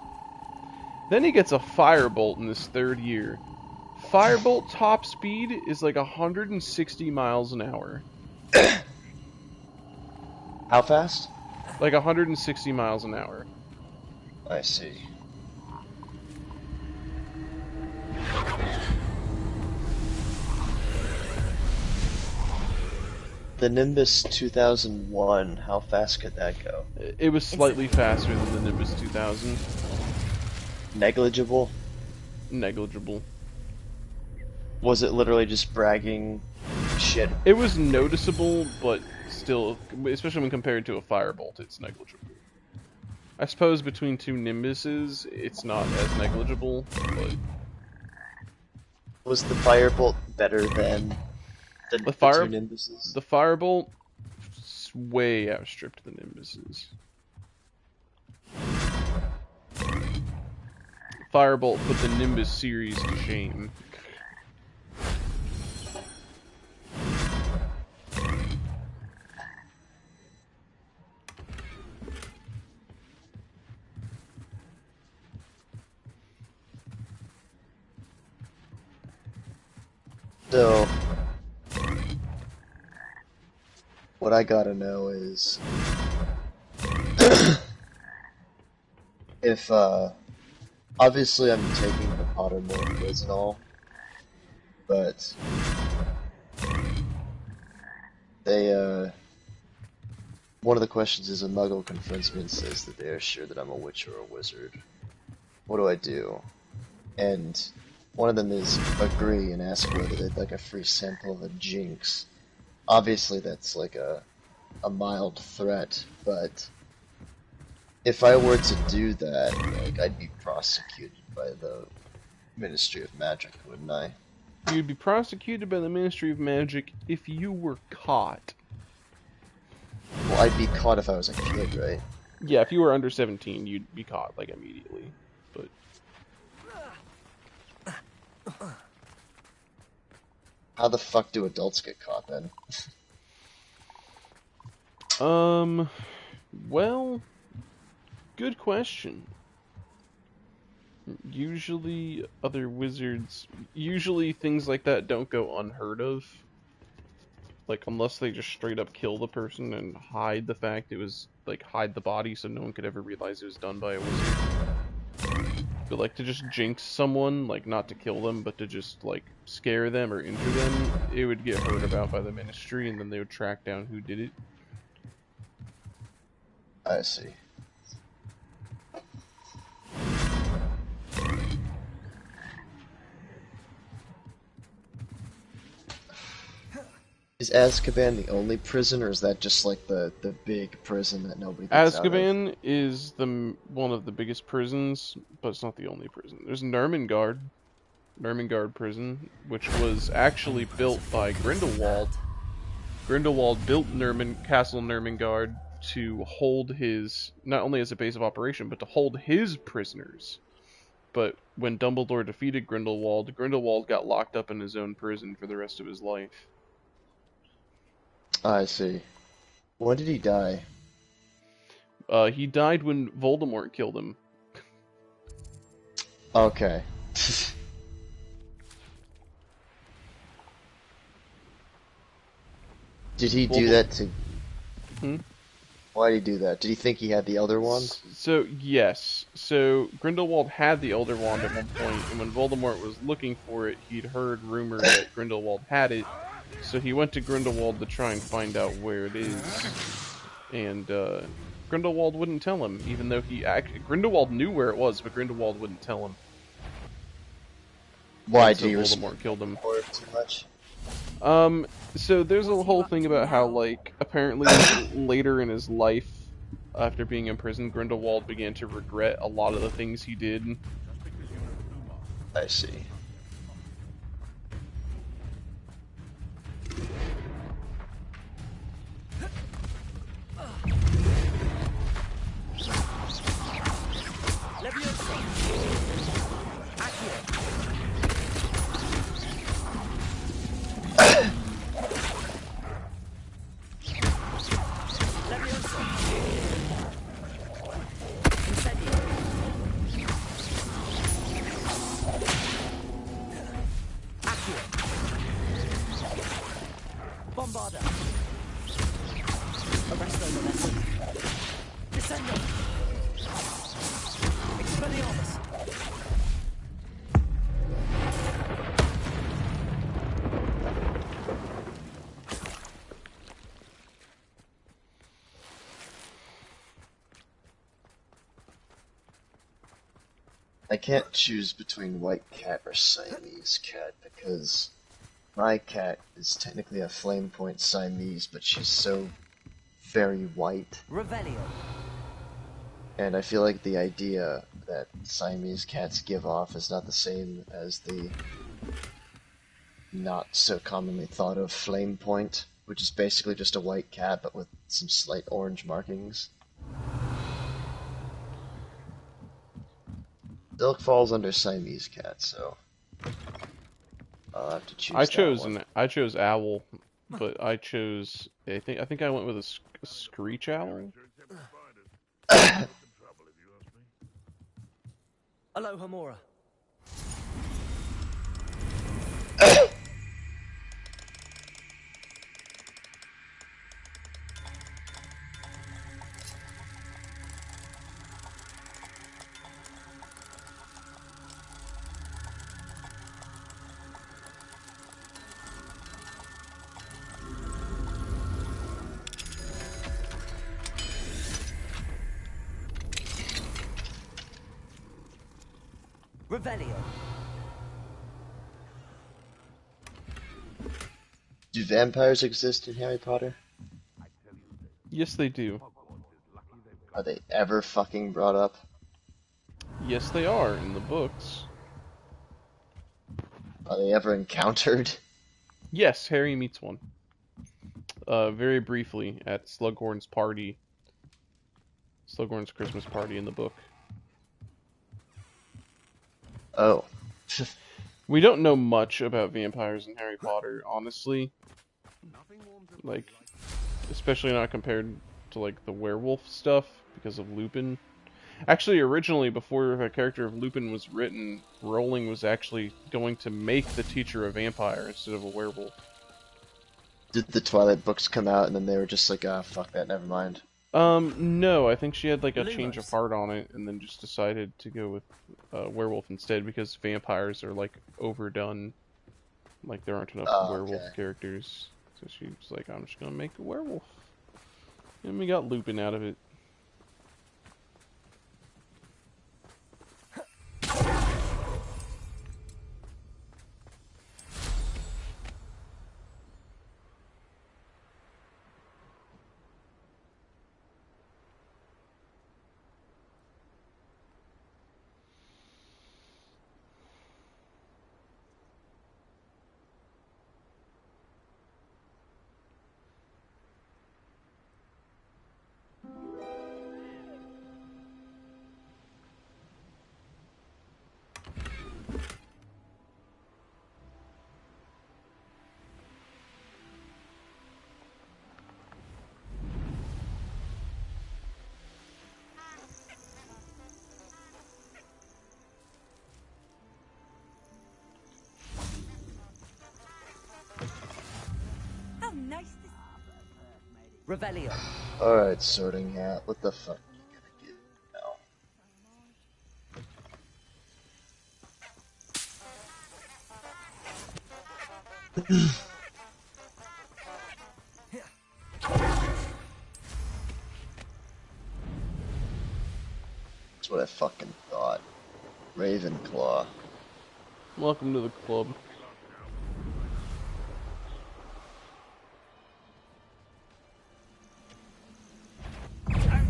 Then he gets a Firebolt in his third year. Firebolt top speed is like 160 miles an hour. How fast? Like 160 miles an hour. I see. The Nimbus 2001, how fast could that go? It was slightly faster than the Nimbus 2000. Negligible? Negligible. Was it literally just bragging shit? It was noticeable, but still, especially when compared to a Firebolt, it's negligible. I suppose between two Nimbuses, it's not as negligible, but... Was the Firebolt better than the two Nimbuses? The Firebolt way outstripped the Nimbuses. Firebolt put the Nimbus series to shame. So, what I gotta know is if, obviously I'm taking the Pottermore quiz and all, but they, one of the questions is a Muggle confronts me and says that they are sure that I'm a witch or a wizard. What do I do? And one of them is agree and ask whether they'd like a free sample of a jinx. Obviously that's like a mild threat, but if I were to do that, like, I'd be prosecuted by the Ministry of Magic, wouldn't I? You'd be prosecuted by the Ministry of Magic if you were caught. Well, I'd be caught if I was a kid, right? Yeah, if you were under 17, you'd be caught, like, immediately. But... How the fuck do adults get caught, then? Well, good question. Usually things like that don't go unheard of. Like, unless they just straight up kill the person and hide the fact it was, like, hide the body so no one could ever realize it was done by a wizard. But, like, to just jinx someone, like, not to kill them, but to just, like, scare them or injure them, it would get heard about by the Ministry, and then they would track down who did it. I see. Is Azkaban the only prison, or is that just like the big prison that nobody gets out of? Azkaban is one of the biggest prisons, but it's not the only prison. There's Nurmengard prison, which was actually built by Grindelwald. Grindelwald built Castle Nurmengard to hold his, not only as a base of operation, but to hold his prisoners. But when Dumbledore defeated Grindelwald, Grindelwald got locked up in his own prison for the rest of his life. I see. When did he die? He died when Voldemort killed him. Okay. Did he do that to... Why did he do that? Did he think he had the Elder Wand? So, yes. So, Grindelwald had the Elder Wand at one point, and when Voldemort was looking for it, he'd heard rumor that Grindelwald had it, so he went to Grindelwald to try and find out where it is. And, Grindelwald wouldn't tell him, even though Grindelwald knew where it was, but Grindelwald wouldn't tell him. Why and did he Voldemort killed him? Too much? So there's a whole thing about how, like, apparently later in his life, after being imprisoned, Grindelwald began to regret a lot of the things he did. I see. I can't choose between White Cat or Siamese Cat, because my cat is technically a Flame Point Siamese, but she's so very white. Revelio. And I feel like the idea that Siamese cats give off is not the same as the not so commonly thought of Flame Point, which is basically just a white cat but with some slight orange markings. Silk falls under Siamese cat, so I'll have to choose. I chose owl, but I think I went with a screech owl. Aloha Mora. Revelio. Do vampires exist in Harry Potter? Yes, they do. Are they ever fucking brought up? Yes, they are in the books. Are they ever encountered? Yes, Harry meets one. Very briefly at Slughorn's party. Slughorn's Christmas party in the book. Oh. We don't know much about vampires in Harry Potter, honestly. Like, especially not compared to like the werewolf stuff because of Lupin. Actually, originally, before the character of Lupin was written, Rowling was actually going to make the teacher a vampire instead of a werewolf. Did the Twilight books come out and then they were just like, ah, fuck that, never mind? No, I think she had like a change of Lumos. heart on it and then just decided to go with werewolf instead because vampires are like overdone. Like there aren't enough Oh, werewolf okay. characters. So she was like, I'm just gonna make a werewolf. And we got Lupin out of it. How nice this. Revelio. Alright, Sorting Hat, what the fuck are you gonna do now? That's what I fucking thought. Ravenclaw. Welcome to the club.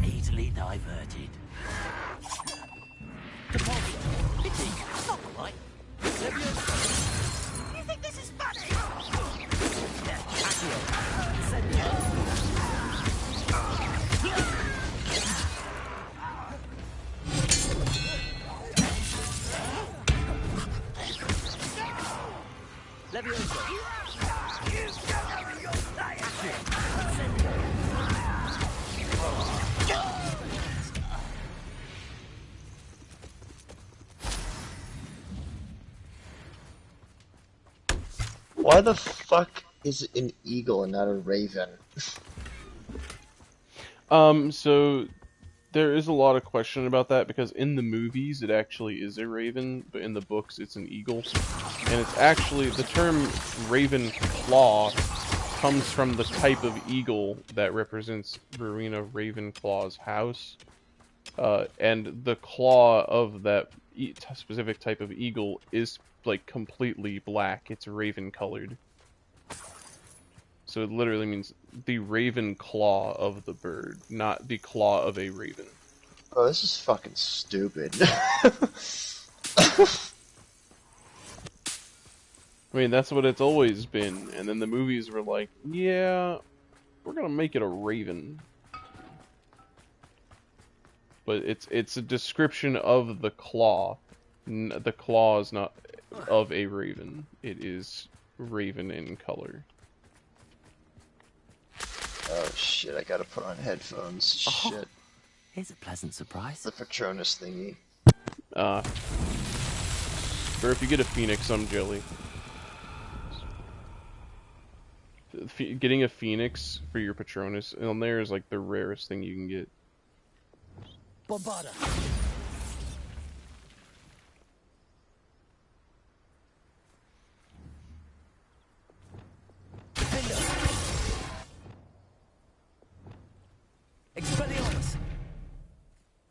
Easily diverted. You think this is funny? Why the fuck is it an eagle and not a raven? So there is a lot of question about that because in the movies it actually is a raven, but in the books it's an eagle. And it's actually, the term raven claw comes from the type of eagle that represents Rowena Ravenclaw's house. And the claw of that specific type of eagle is like completely black. It's raven colored. So it literally means the raven claw of the bird, not the claw of a raven. Oh, this is fucking stupid. I mean, that's what it's always been. And then the movies were like, yeah, we're gonna make it a raven. But it's a description of the claw. The claw is not of a raven. It is raven in color. Oh shit, I gotta put on headphones. Shit. Here's a pleasant surprise. The Patronus thingy. Or if you get a phoenix, I'm jelly. Getting a phoenix for your Patronus on there is like the rarest thing you can get. Bombarda. Expelliarmus.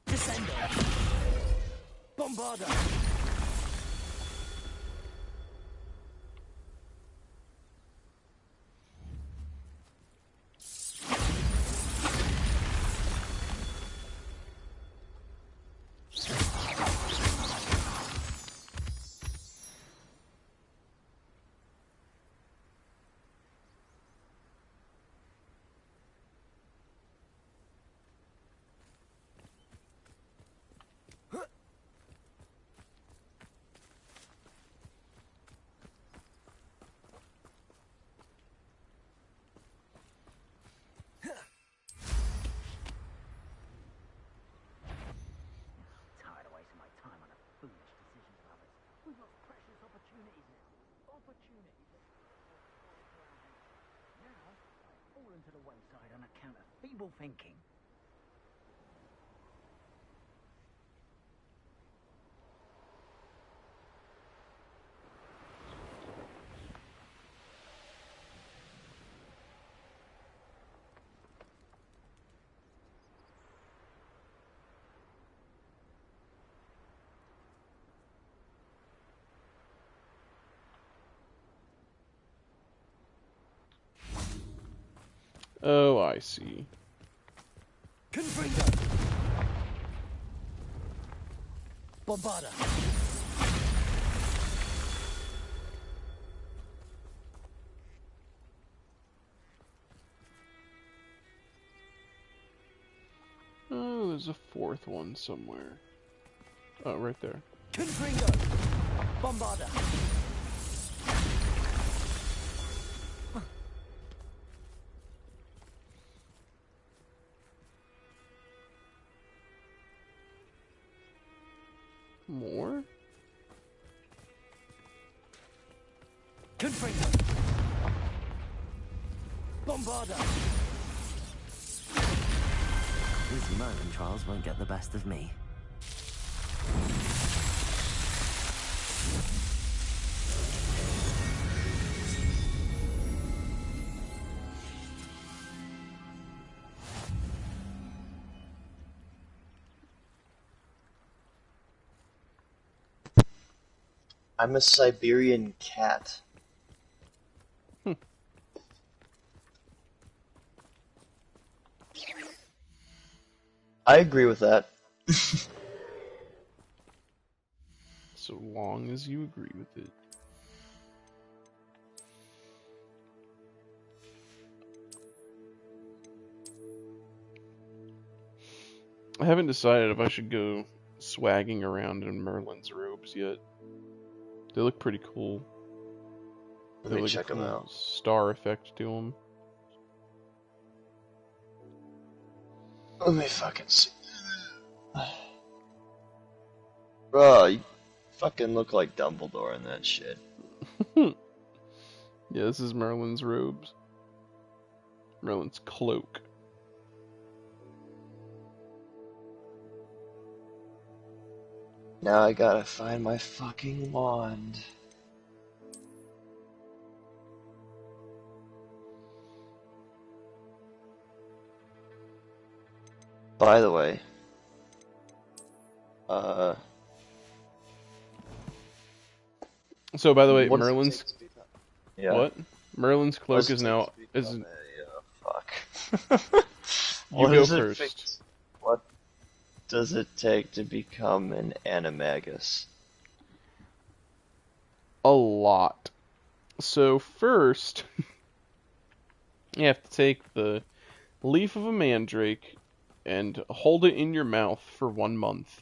Descendo. Bombarda. to the wayside on account of feeble thinking. Oh, I see. Confringo! Bombarda! Oh, there's a fourth one somewhere. Oh, right there. Confringo! Bombarda! More? Confringo! Bombarda! Easy mind controls won't get the best of me. I'm a Siberian cat. I agree with that. So long as you agree with it. I haven't decided if I should go swagging around in Merlin's robes yet. They look pretty cool. Let me check them out. Star effect to them. Let me fucking see. Bro, you fucking look like Dumbledore in that shit. Yeah, this is Merlin's robes. Merlin's cloak. Now I gotta find my fucking wand. By the way, So, by the way, what does it Merlin's take to become- Yeah. what? Merlin's What cloak does it is take now to become fuck. You What go does it first. fix- What does it take to become an animagus? A lot. So first, you have to take the leaf of a mandrake and hold it in your mouth for 1 month.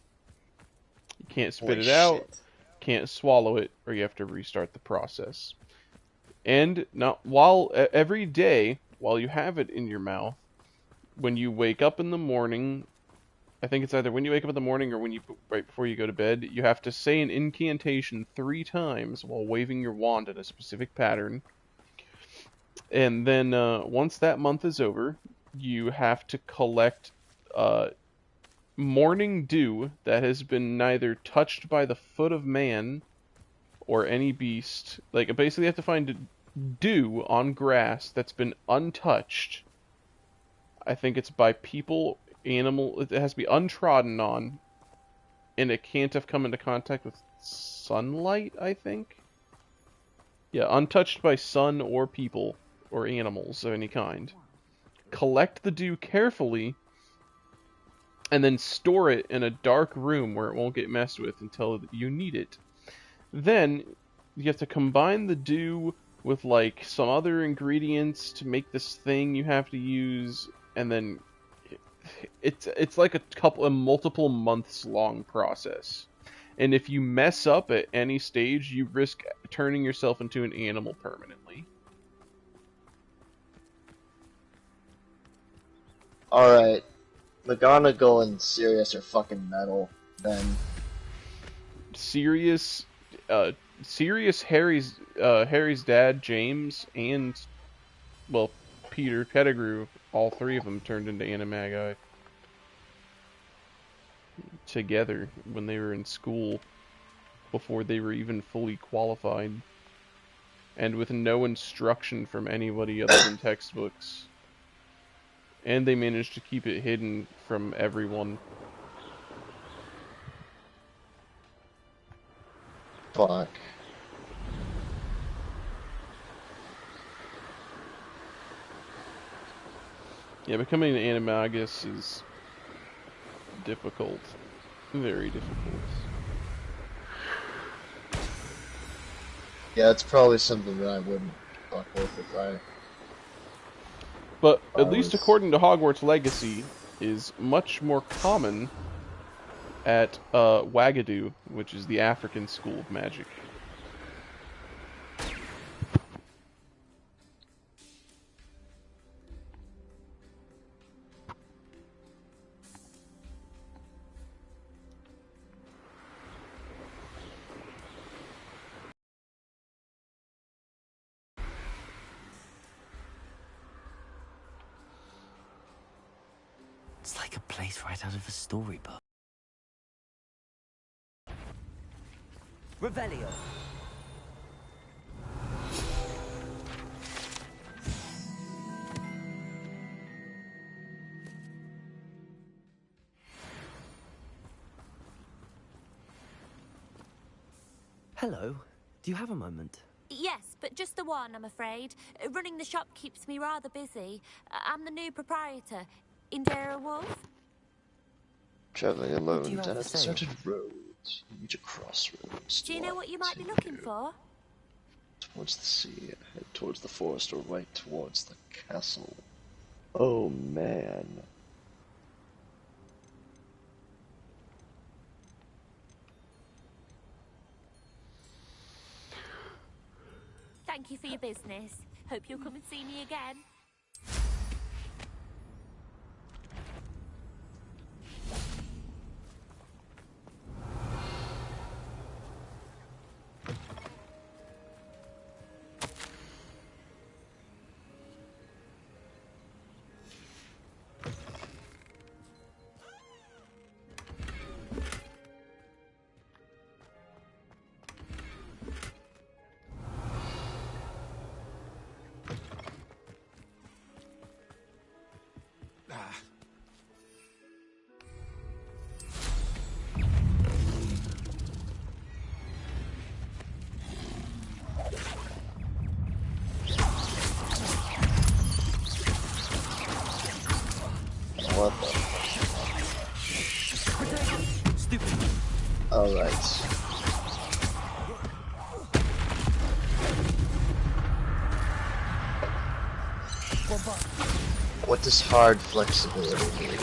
You can't spit Holy it out, shit. can't swallow it, or you have to restart the process. And now, every day while you have it in your mouth, when you wake up in the morning, I think it's either when you wake up in the morning or right before you go to bed, you have to say an incantation 3 times while waving your wand in a specific pattern. And then once that month is over, you have to collect morning dew that has been neither touched by the foot of man or any beast. Like, basically you have to find dew on grass that's been untouched. I think it's by people, animal. It has to be untrodden on, and it can't have come into contact with sunlight, I think. Yeah, untouched by sun or people or animals of any kind. Collect the dew carefully, and then store it in a dark room where it won't get messed with until you need it. Then you have to combine the dew with like some other ingredients to make this thing you have to use, and then it's like a multiple months long process. And if you mess up at any stage, you risk turning yourself into an animal permanently. Alright. McGonagall and Sirius are fucking metal, then. Sirius, Harry's dad, James, and, well, Peter Pettigrew, all three of them turned into animagi together when they were in school, before they were even fully qualified, and with no instruction from anybody other than textbooks. And they managed to keep it hidden from everyone. Fuck. Yeah, becoming an animagus is difficult. Very difficult. Yeah, it's probably something that I wouldn't fuck with if I... But at least according to Hogwarts Legacy, is much more common at Wagadu, which is the African school of magic. It's like a place right out of a storybook. Revelio. Hello. Do you have a moment? Yes, but just the one, I'm afraid. Running the shop keeps me rather busy. I'm the new proprietor. Indira Wolf? Traveling alone you have down a to say? deserted road. You reach a crossroads. Do you know what you might be Continue looking for? towards the sea, head towards the forest, or right towards the castle. Oh man. Thank you for your business. Hope you'll come and see me again. What the? Stupid. Alright. What does hard flexibility mean?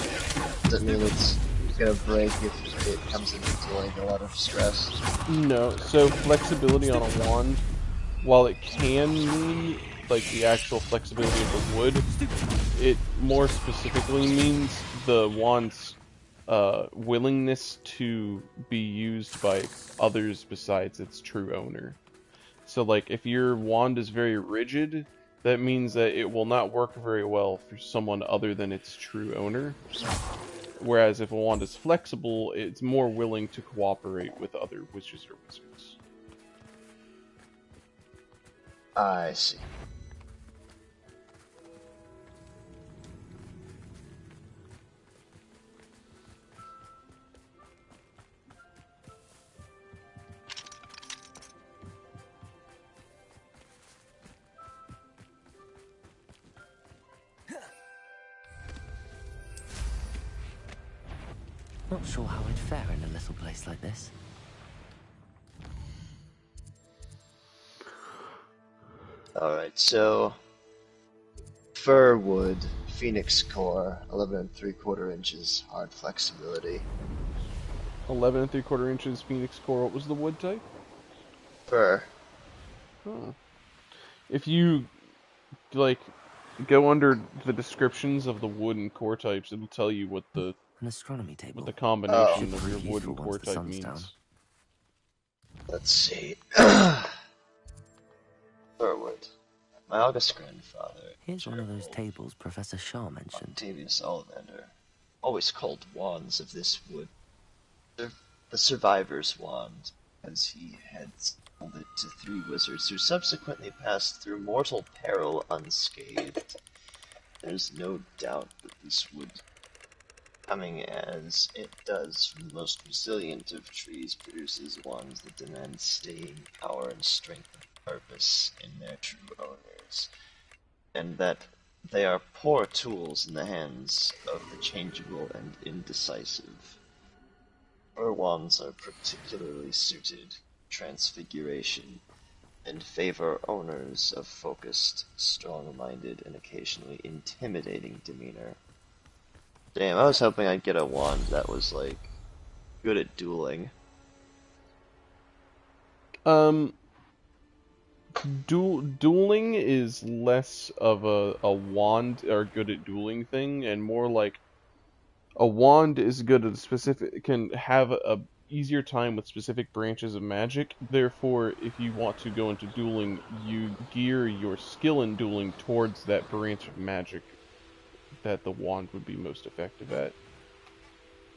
Does it mean it's gonna break if it comes into like a lot of stress? No, so flexibility on a wand, while it can mean like the actual flexibility of the wood, it more specifically means the wand's willingness to be used by others besides its true owner. So like if your wand is very rigid, that means that it will not work very well for someone other than its true owner. Whereas if a wand is flexible, it's more willing to cooperate with other witches or wizards. I see. Not sure how I'd fare in a little place like this. Alright, so fir wood, phoenix core, 11 3/4 inches, hard flexibility. 11 3/4 inches phoenix core. What was the wood type? Fir. Huh. If you like go under the descriptions of the wood and core types, it'll tell you what the An astronomy table. what the combination Should of your prove wood useful and once core the type sun's means. down. Let's see. Fir wood. My august grandfather, Here's one of those Gerald tables Professor Shaw mentioned. Octavius Ollivander, always called wands of this wood the survivor's wand, as he had sold it to 3 wizards who subsequently passed through mortal peril unscathed. There's no doubt that this wood, coming as it does from the most resilient of trees, produces wands that demand staying power and strength of purpose in their true owners, and that they are poor tools in the hands of the changeable and indecisive. Her wands are particularly suited to transfiguration and favor owners of focused, strong-minded, and occasionally intimidating demeanor. Damn, I was hoping I'd get a wand that was, like, good at dueling. Dueling is less of a wand or good at dueling thing, and more like a wand is good at can have a easier time with specific branches of magic. Therefore, if you want to go into dueling, you gear your skill in dueling towards that branch of magic that the wand would be most effective at.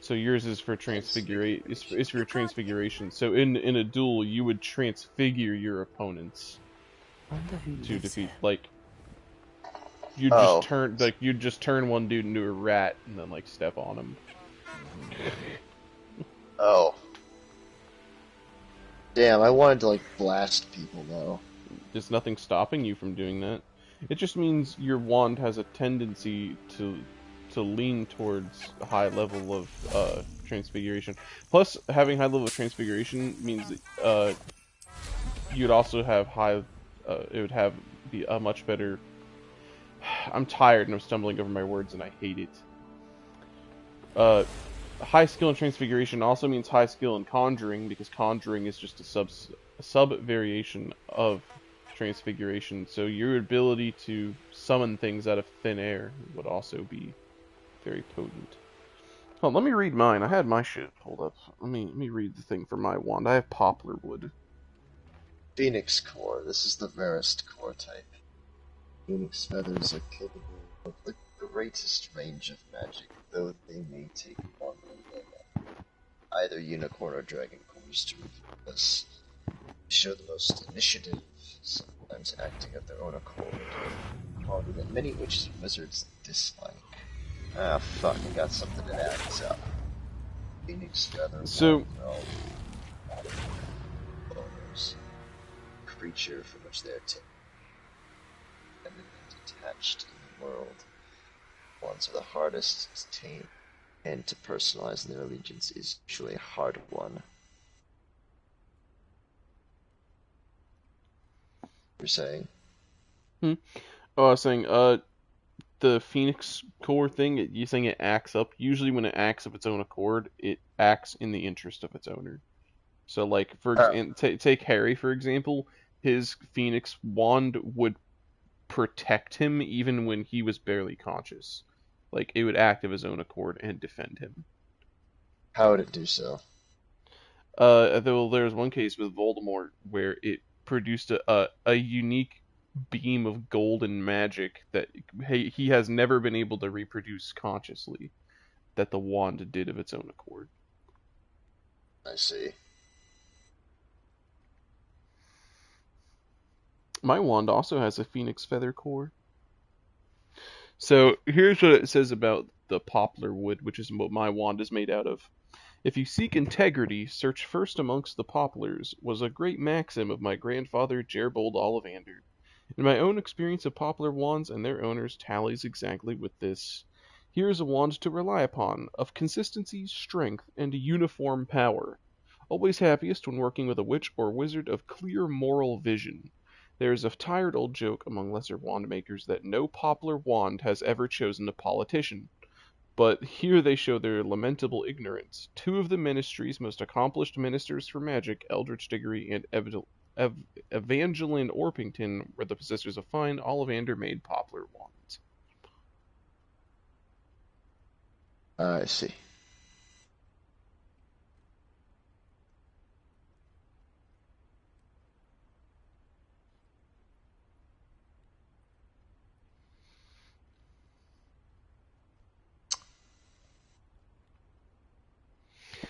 So yours is for transfiguration. Is for transfiguration. So in a duel, you would transfigure your opponents to defeat. Like you just turn one dude into a rat and then like step on him. Oh. Damn, I wanted to like blast people though. There's nothing stopping you from doing that. It just means your wand has a tendency to lean towards a high level of transfiguration. Plus, having high level of transfiguration means that you'd also have it would have a much better. I'm tired and I'm stumbling over my words and I hate it. High skill in transfiguration also means high skill in conjuring, because conjuring is just a sub variation of transfiguration. So your ability to summon things out of thin air would also be very potent. Oh, let me read mine. I had my shit pulled up. Let me read the thing for my wand. I have poplar wood. Phoenix core. This is the rarest core type. Phoenix feathers are capable of the greatest range of magic, though they may take longer than either unicorn or dragon cores to reveal this. They show the most initiative, sometimes acting of their own accord, quality that many witches and wizards dislike. Ah, fuck, I got something that adds up. Phoenix feather owners. Creature from which they are detached in the world. Wands are the hardest to tame, and to personalize in their allegiance is usually a hard one. You're saying? Oh, I was saying, the Phoenix core thing, you saying it acts up. Usually when it acts of its own accord, it acts in the interest of its owner. So, like, take Harry, for example. His Phoenix wand would protect him even when he was barely conscious. Like, it would act of his own accord and defend him. How would it do so? Though there's one case with Voldemort where it produced a unique beam of golden magic that he has never been able to reproduce consciously, that the wand did of its own accord. I see. My wand also has a phoenix feather core. So here's what it says about the poplar wood, which is what my wand is made out of. If you seek integrity, search first amongst the poplars, was a great maxim of my grandfather Gerbold Ollivander. In my own experience of poplar wands and their owners tallies exactly with this. Here is a wand to rely upon, of consistency, strength, and uniform power. Always happiest when working with a witch or wizard of clear moral vision. There is a tired old joke among lesser wand makers that no poplar wand has ever chosen a politician. But here they show their lamentable ignorance. 2 of the ministry's most accomplished ministers for magic, Eldritch Diggory and Evangeline Orpington, were the possessors of fine Ollivander-made poplar wands. I see.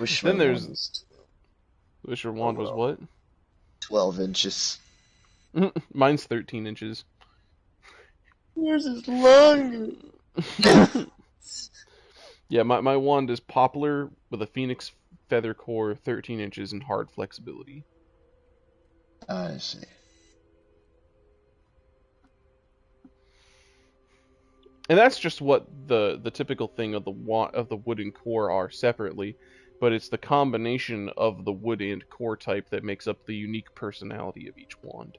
Wish Then my there's... wand was Wish your wand was what? 12 inches. Mine's 13 inches. Yours is longer. Yeah, my wand is poplar with a phoenix feather core, 13 inches, and hard flexibility. I see. And that's just what the typical thing of the wood and core are separately, but it's the combination of the wood and core type that makes up the unique personality of each wand.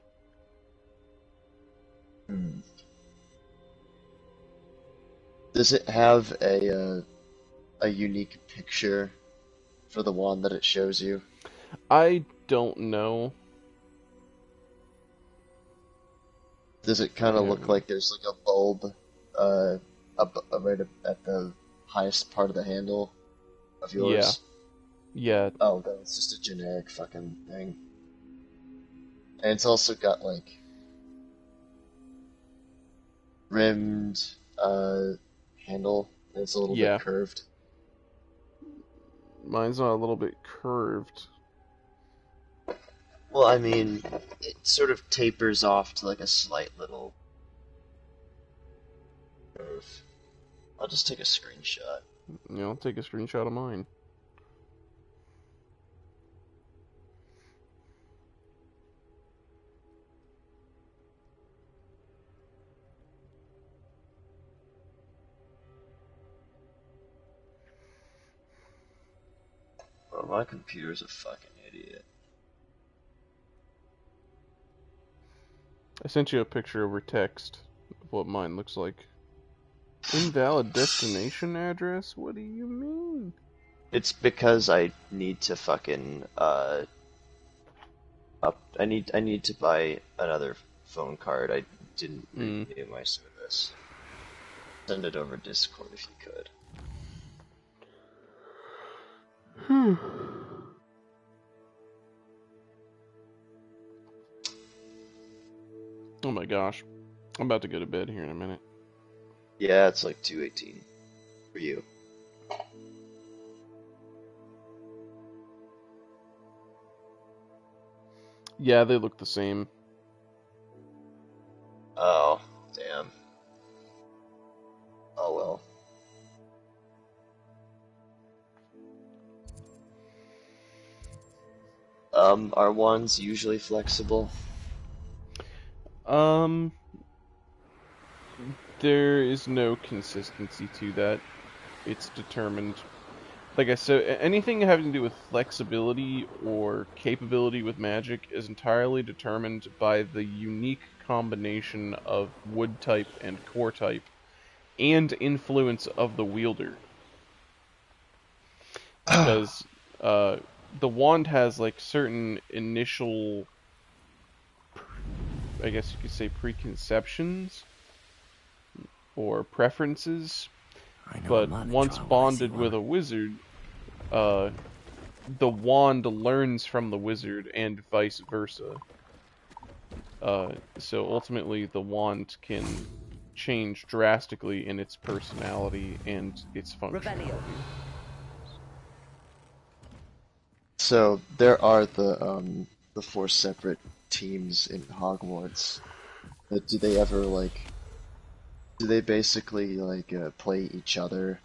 Does it have a unique picture for the wand that it shows you? I don't know. Does it kind of look like there's like a bulb right at the highest part of the handle of yours? Yeah. Oh, then it's just a generic fucking thing. And it's also got like rimmed handle, and it's a little bit curved. Mine's not a little bit curved. Well, I mean, it sort of tapers off to like a slight little curve. I'll just take a screenshot. Yeah, I'll take a screenshot of mine. Well, my computer's a fucking idiot. I sent you a picture over text of what mine looks like. Invalid destination address? What do you mean? It's because I need to fucking I need to buy another phone card. I didn't renew my service. Send it over Discord if you could. Oh my gosh. I'm about to go to bed here in a minute. Yeah, it's like 2:18 for you. Yeah, they look the same. Oh, damn. Oh well. Are wands usually flexible? There is no consistency to that. It's determined. Like I said, anything having to do with flexibility or capability with magic is entirely determined by the unique combination of wood type and core type, and influence of the wielder. Because the wand has like certain initial, I guess you could say, preconceptions or preferences, but once bonded with a wizard, the wand learns from the wizard and vice versa. So ultimately the wand can change drastically in its personality and its function. So there are the 4 separate teams in Hogwarts. But do they ever like? Do they basically like play each other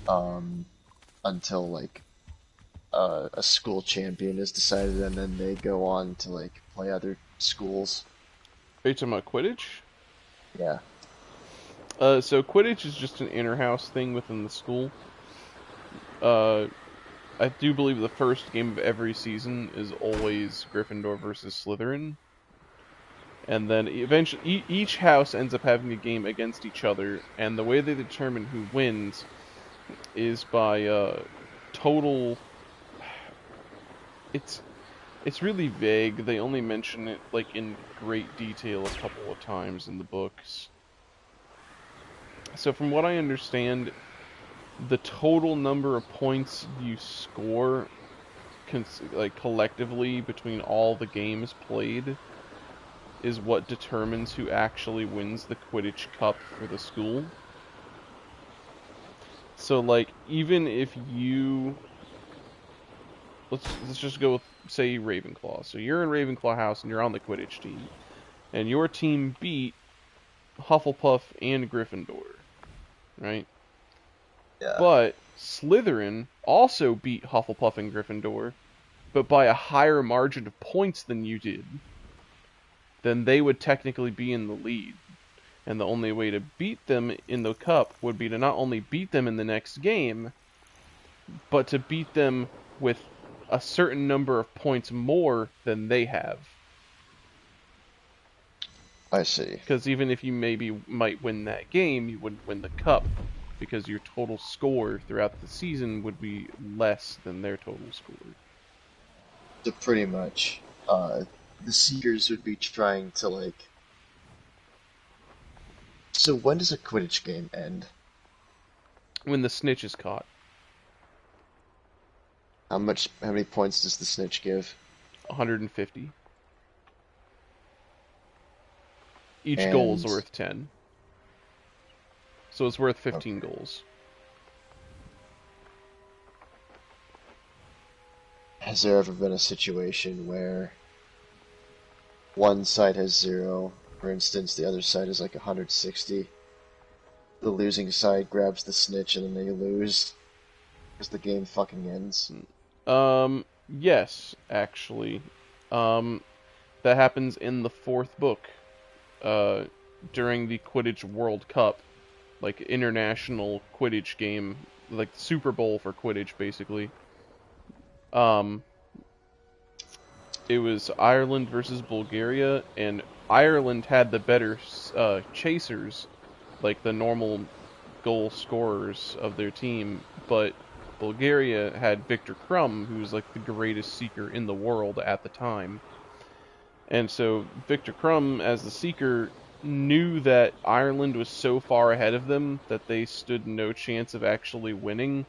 until like a school champion is decided, and then they go on to like play other schools? Are you talking about Quidditch? Yeah. So Quidditch is just an inter-house thing within the school. I do believe the first game of every season is always Gryffindor versus Slytherin. And then eventually each house ends up having a game against each other, and the way they determine who wins is by total... It's really vague. They only mention it like in great detail a couple of times in the books. So from what I understand, the total number of points you score like collectively between all the games played is what determines who actually wins the Quidditch Cup for the school. So like even if you let's just go with, say, Ravenclaw. So you're in Ravenclaw house and you're on the Quidditch team, and your team beat Hufflepuff and Gryffindor, right? Yeah. But Slytherin also beat Hufflepuff and Gryffindor, but by a higher margin of points than you did. Then they would technically be in the lead. And the only way to beat them in the cup would be to not only beat them in the next game, but to beat them with a certain number of points more than they have. I see. Because even if you might win that game, you wouldn't win the cup, because your total score throughout the season would be less than their total score. So pretty much, the Seekers would be trying to, like... So when does a Quidditch game end? When the snitch is caught. How many points does the snitch give? 150. Each goal is worth 10. So it's worth 15 goals. Has there ever been a situation where one side has 0, for instance, the other side is like 160? The losing side grabs the snitch and then they lose because the game fucking ends? Yes, actually. That happens in the 4th book. During the Quidditch World Cup, like international Quidditch game, like the Super Bowl for Quidditch, basically. It was Ireland versus Bulgaria, and Ireland had the better chasers, like the normal goal scorers of their team, but Bulgaria had Victor Krum, who was like the greatest seeker in the world at the time. And so Victor Krum, as the seeker, knew that Ireland was so far ahead of them that they stood no chance of actually winning,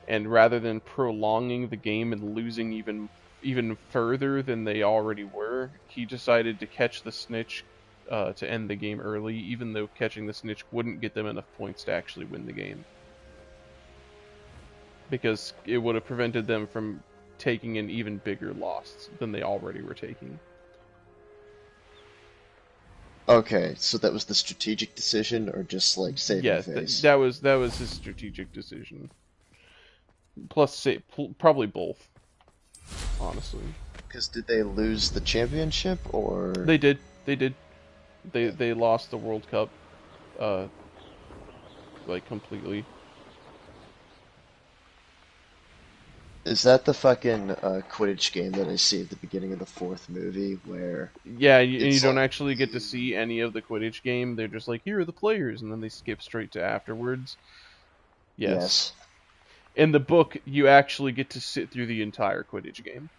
and rather than prolonging the game and losing even further than they already were, he decided to catch the snitch to end the game early, even though catching the snitch wouldn't get them enough points to actually win the game. Because it would have prevented them from taking an even bigger loss than they already were taking. Okay, so that was the strategic decision, or just like saving face? Yeah, that was his strategic decision. Plus, probably both, honestly. Because did they lose the championship, or...? They did. They lost the World Cup, like, completely. Is that the fucking Quidditch game that I see at the beginning of the 4th movie, where... Yeah, and you don't actually get to see any of the Quidditch game. They're just like, here are the players, and then they skip straight to afterwards. Yes. In the book, you actually get to sit through the entire Quidditch game.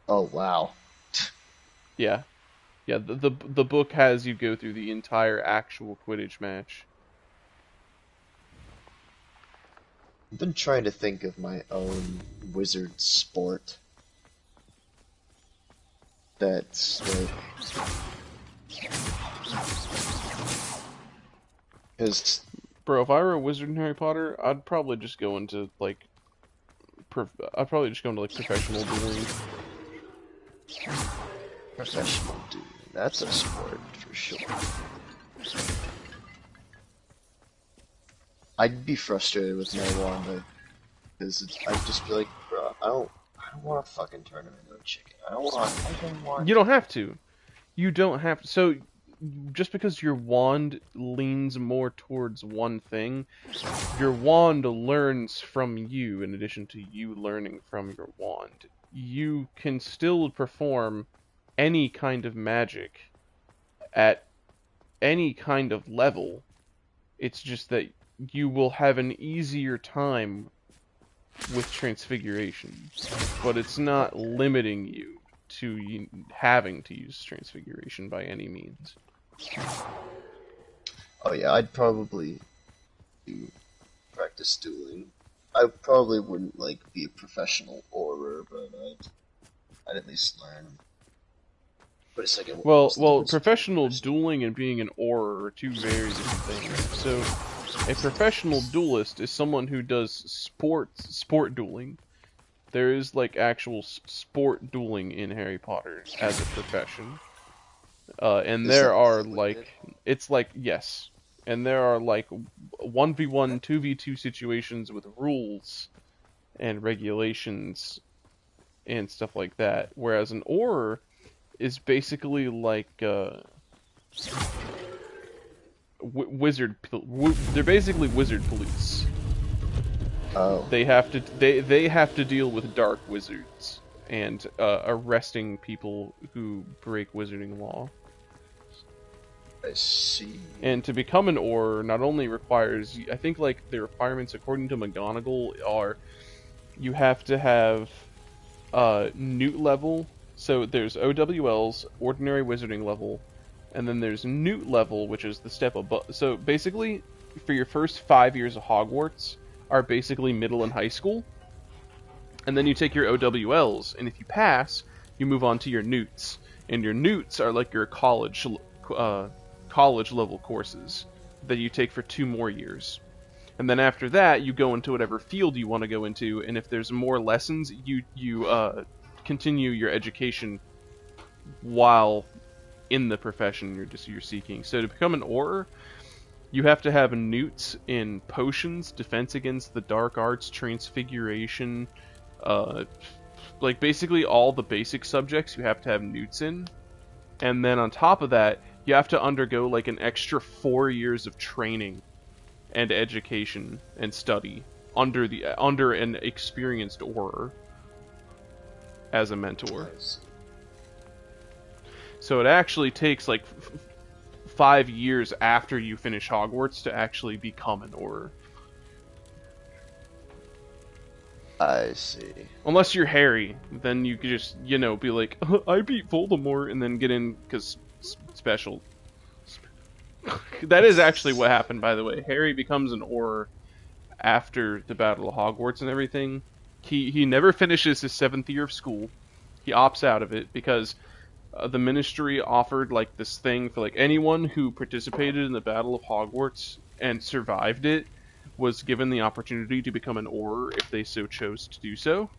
Oh, wow. Yeah. Yeah, the book has you go through the entire actual Quidditch match. I've been trying to think of my own wizard sport. That's like... Because... Bro, if I were a wizard in Harry Potter, I'd probably just go into, like... professional dueling. Professional dueling. That's a sport, for sure. I'd be frustrated with my wand, because I'd just be like, bro, I don't want a fucking tournament of chicken. I don't want... You don't have to. You don't have to. So, just because your wand leans more towards one thing, your wand learns from you in addition to you learning from your wand. You can still perform any kind of magic at any kind of level. It's just that you will have an easier time with transfiguration, but it's not limiting you to having to use transfiguration by any means. Oh yeah, I'd probably practice dueling. I probably wouldn't like be a professional orer, but I'd at least learn. But it's like well, professional dueling and being an orer are two very different things. So, A professional duelist is someone who does sport dueling. There is like actual sport dueling in Harry Potter as a profession. And there are like, it's like, yes. And there are like 1v1, 2v2 situations with rules and regulations and stuff like that. Whereas an Auror is basically like, they're basically wizard police. Oh. They have to deal with dark wizards and arresting people who break wizarding law. I see. And to become an Auror not only requires, I think like the requirements according to McGonagall are, you have to have Newt level. So there's OWLs, ordinary wizarding level, and then there's Newt level, which is the step above. So basically, for your first 5 years of Hogwarts are basically middle and high school, and then you take your OWLs, and if you pass, you move on to your Newts, and your Newts are like your college level courses that you take for 2 more years. And then after that, you go into whatever field you want to go into, and if there's more lessons, you continue your education while in the profession you're seeking. So to become an Auror, you have to have Newts in potions, defense against the dark arts, transfiguration, like basically all the basic subjects you have to have Newts in. And then on top of that, you have to undergo like an extra 4 years of training and education and study under an experienced Auror as a mentor. So it actually takes like 5 years after you finish Hogwarts to actually become an Auror. I see. Unless you're Harry, then you could just, you know, be like, I beat Voldemort, and then get in because special. That is actually what happened, by the way. Harry becomes an Auror after the Battle of Hogwarts and everything. He never finishes his 7th year of school. He opts out of it because the Ministry offered like this thing for like anyone who participated in the Battle of Hogwarts and survived it was given the opportunity to become an Auror if they so chose to do so.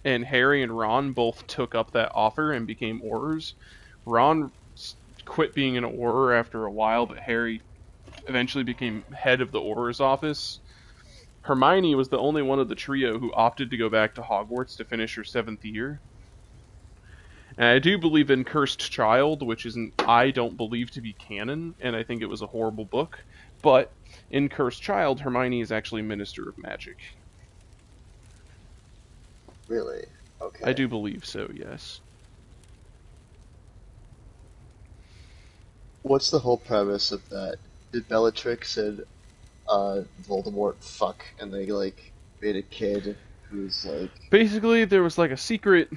And Harry and Ron both took up that offer and became Aurors. Ron quit being an Auror after a while, but Harry eventually became head of the Auror's office. Hermione was the only one of the trio who opted to go back to Hogwarts to finish her 7th year. And I do believe in Cursed Child, which I don't believe to be canon, and I think it was a horrible book. But in Cursed Child, Hermione is actually Minister of Magic. Really? Okay. I do believe so, yes. What's the whole premise of that? Did Bellatrix said Voldemort fuck, and they like made a kid who's like... Basically, there was like a secret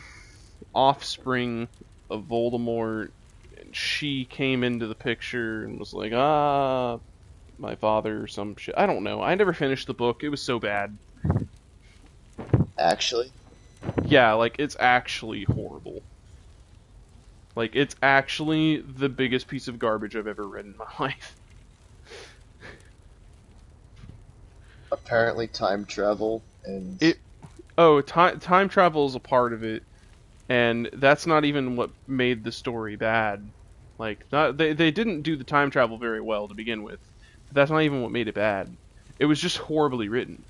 offspring of Voldemort, and she came into the picture and was like, my father or some shit. I don't know. I never finished the book. It was so bad. Actually? Yeah, like, it's actually horrible. Like, it's actually the biggest piece of garbage I've ever read in my life. Apparently time travel and... Time travel is a part of it, and that's not even what made the story bad. Like, they didn't do the time travel very well to begin with. But that's not even what made it bad. It was just horribly written.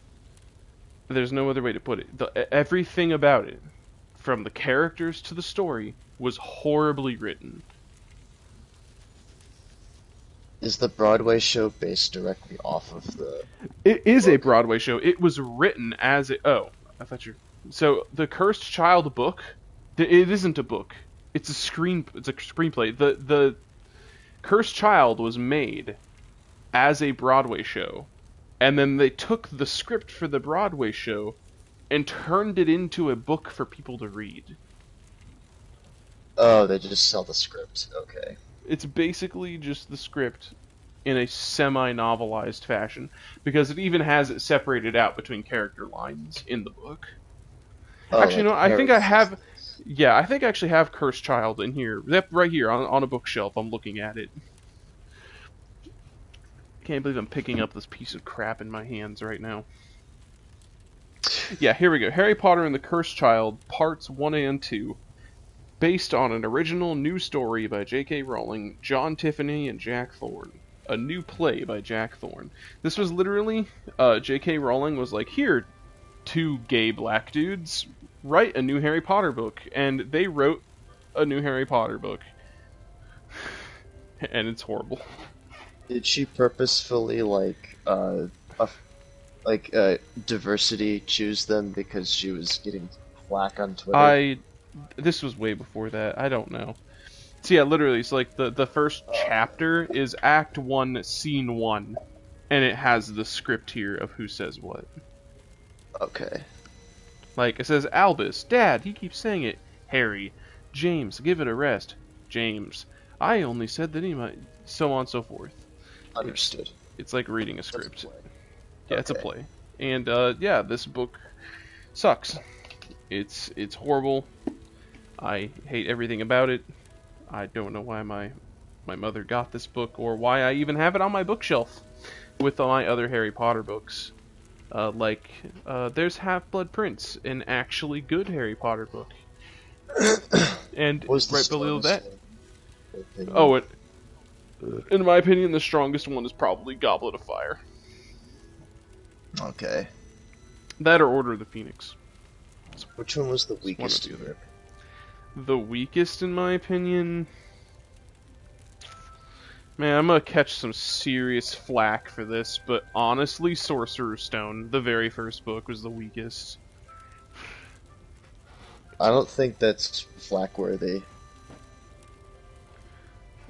There's no other way to put it. Everything about it, from the characters to the story, was horribly written. Is the Broadway show based directly off of the... It is a Broadway show. It was written as a... Oh, I thought you... So, the Cursed Child book, it isn't a book. It's a screenplay. The Cursed Child was made as a Broadway show, and then they took the script for the Broadway show and turned it into a book for people to read. Oh, they just sell the script. Okay. It's basically just the script in a semi-novelized fashion, because it even has it separated out between character lines in the book. Oh, actually, no, I think I have... Faces. Yeah, I think I actually have Cursed Child in here. Right here, on a bookshelf. I'm looking at it. can't believe I'm picking up this piece of crap in my hands right now. Yeah, here we go. Harry Potter and the Cursed Child, Parts 1 and 2. Based on an original new story by J.K. Rowling, John Tiffany, and Jack Thorne. A new play by Jack Thorne. This was literally, J.K. Rowling was like, here, two gay black dudes, write a new Harry Potter book. And they wrote a new Harry Potter book. And it's horrible. Did she purposefully, diversity choose them because she was getting flack on Twitter? This was way before that. I don't know. So yeah, literally, it's like the first chapter is Act 1, Scene 1. And it has the script here of who says what. Okay. Like, it says, Albus, Dad, he keeps saying it. Harry, James, give it a rest. James, I only said that he might... So on and so forth. Understood. It's like reading a script. Yeah, Okay. it's a play. And, yeah, this book sucks. It's horrible. I hate everything about it. I don't know why my mother got this book, or why I even have it on my bookshelf with all my other Harry Potter books. There's Half-Blood Prince, an actually good Harry Potter book. And right below that... in my opinion, the strongest one is probably Goblet of Fire. Okay. That or Order of the Phoenix. Which one was the weakest? One or the other. The weakest, in my opinion... Man, I'm gonna catch some serious flack for this, but honestly, Sorcerer's Stone, the very first book, was the weakest. I don't think that's flack-worthy.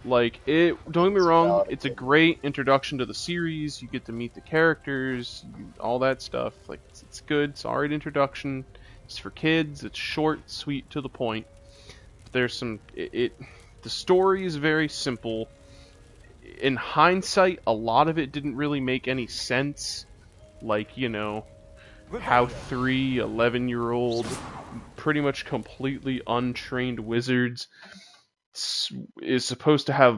Like, don't get me wrong, it's a great introduction to the series, you get to meet the characters, all that stuff. Like, it's good, it's an alright introduction, it's for kids, it's short, sweet, to the point. But there's some... the story is very simple. In hindsight, a lot of it didn't really make any sense. Like, you know, how 3 11-year-old, pretty much completely untrained wizards is supposed to have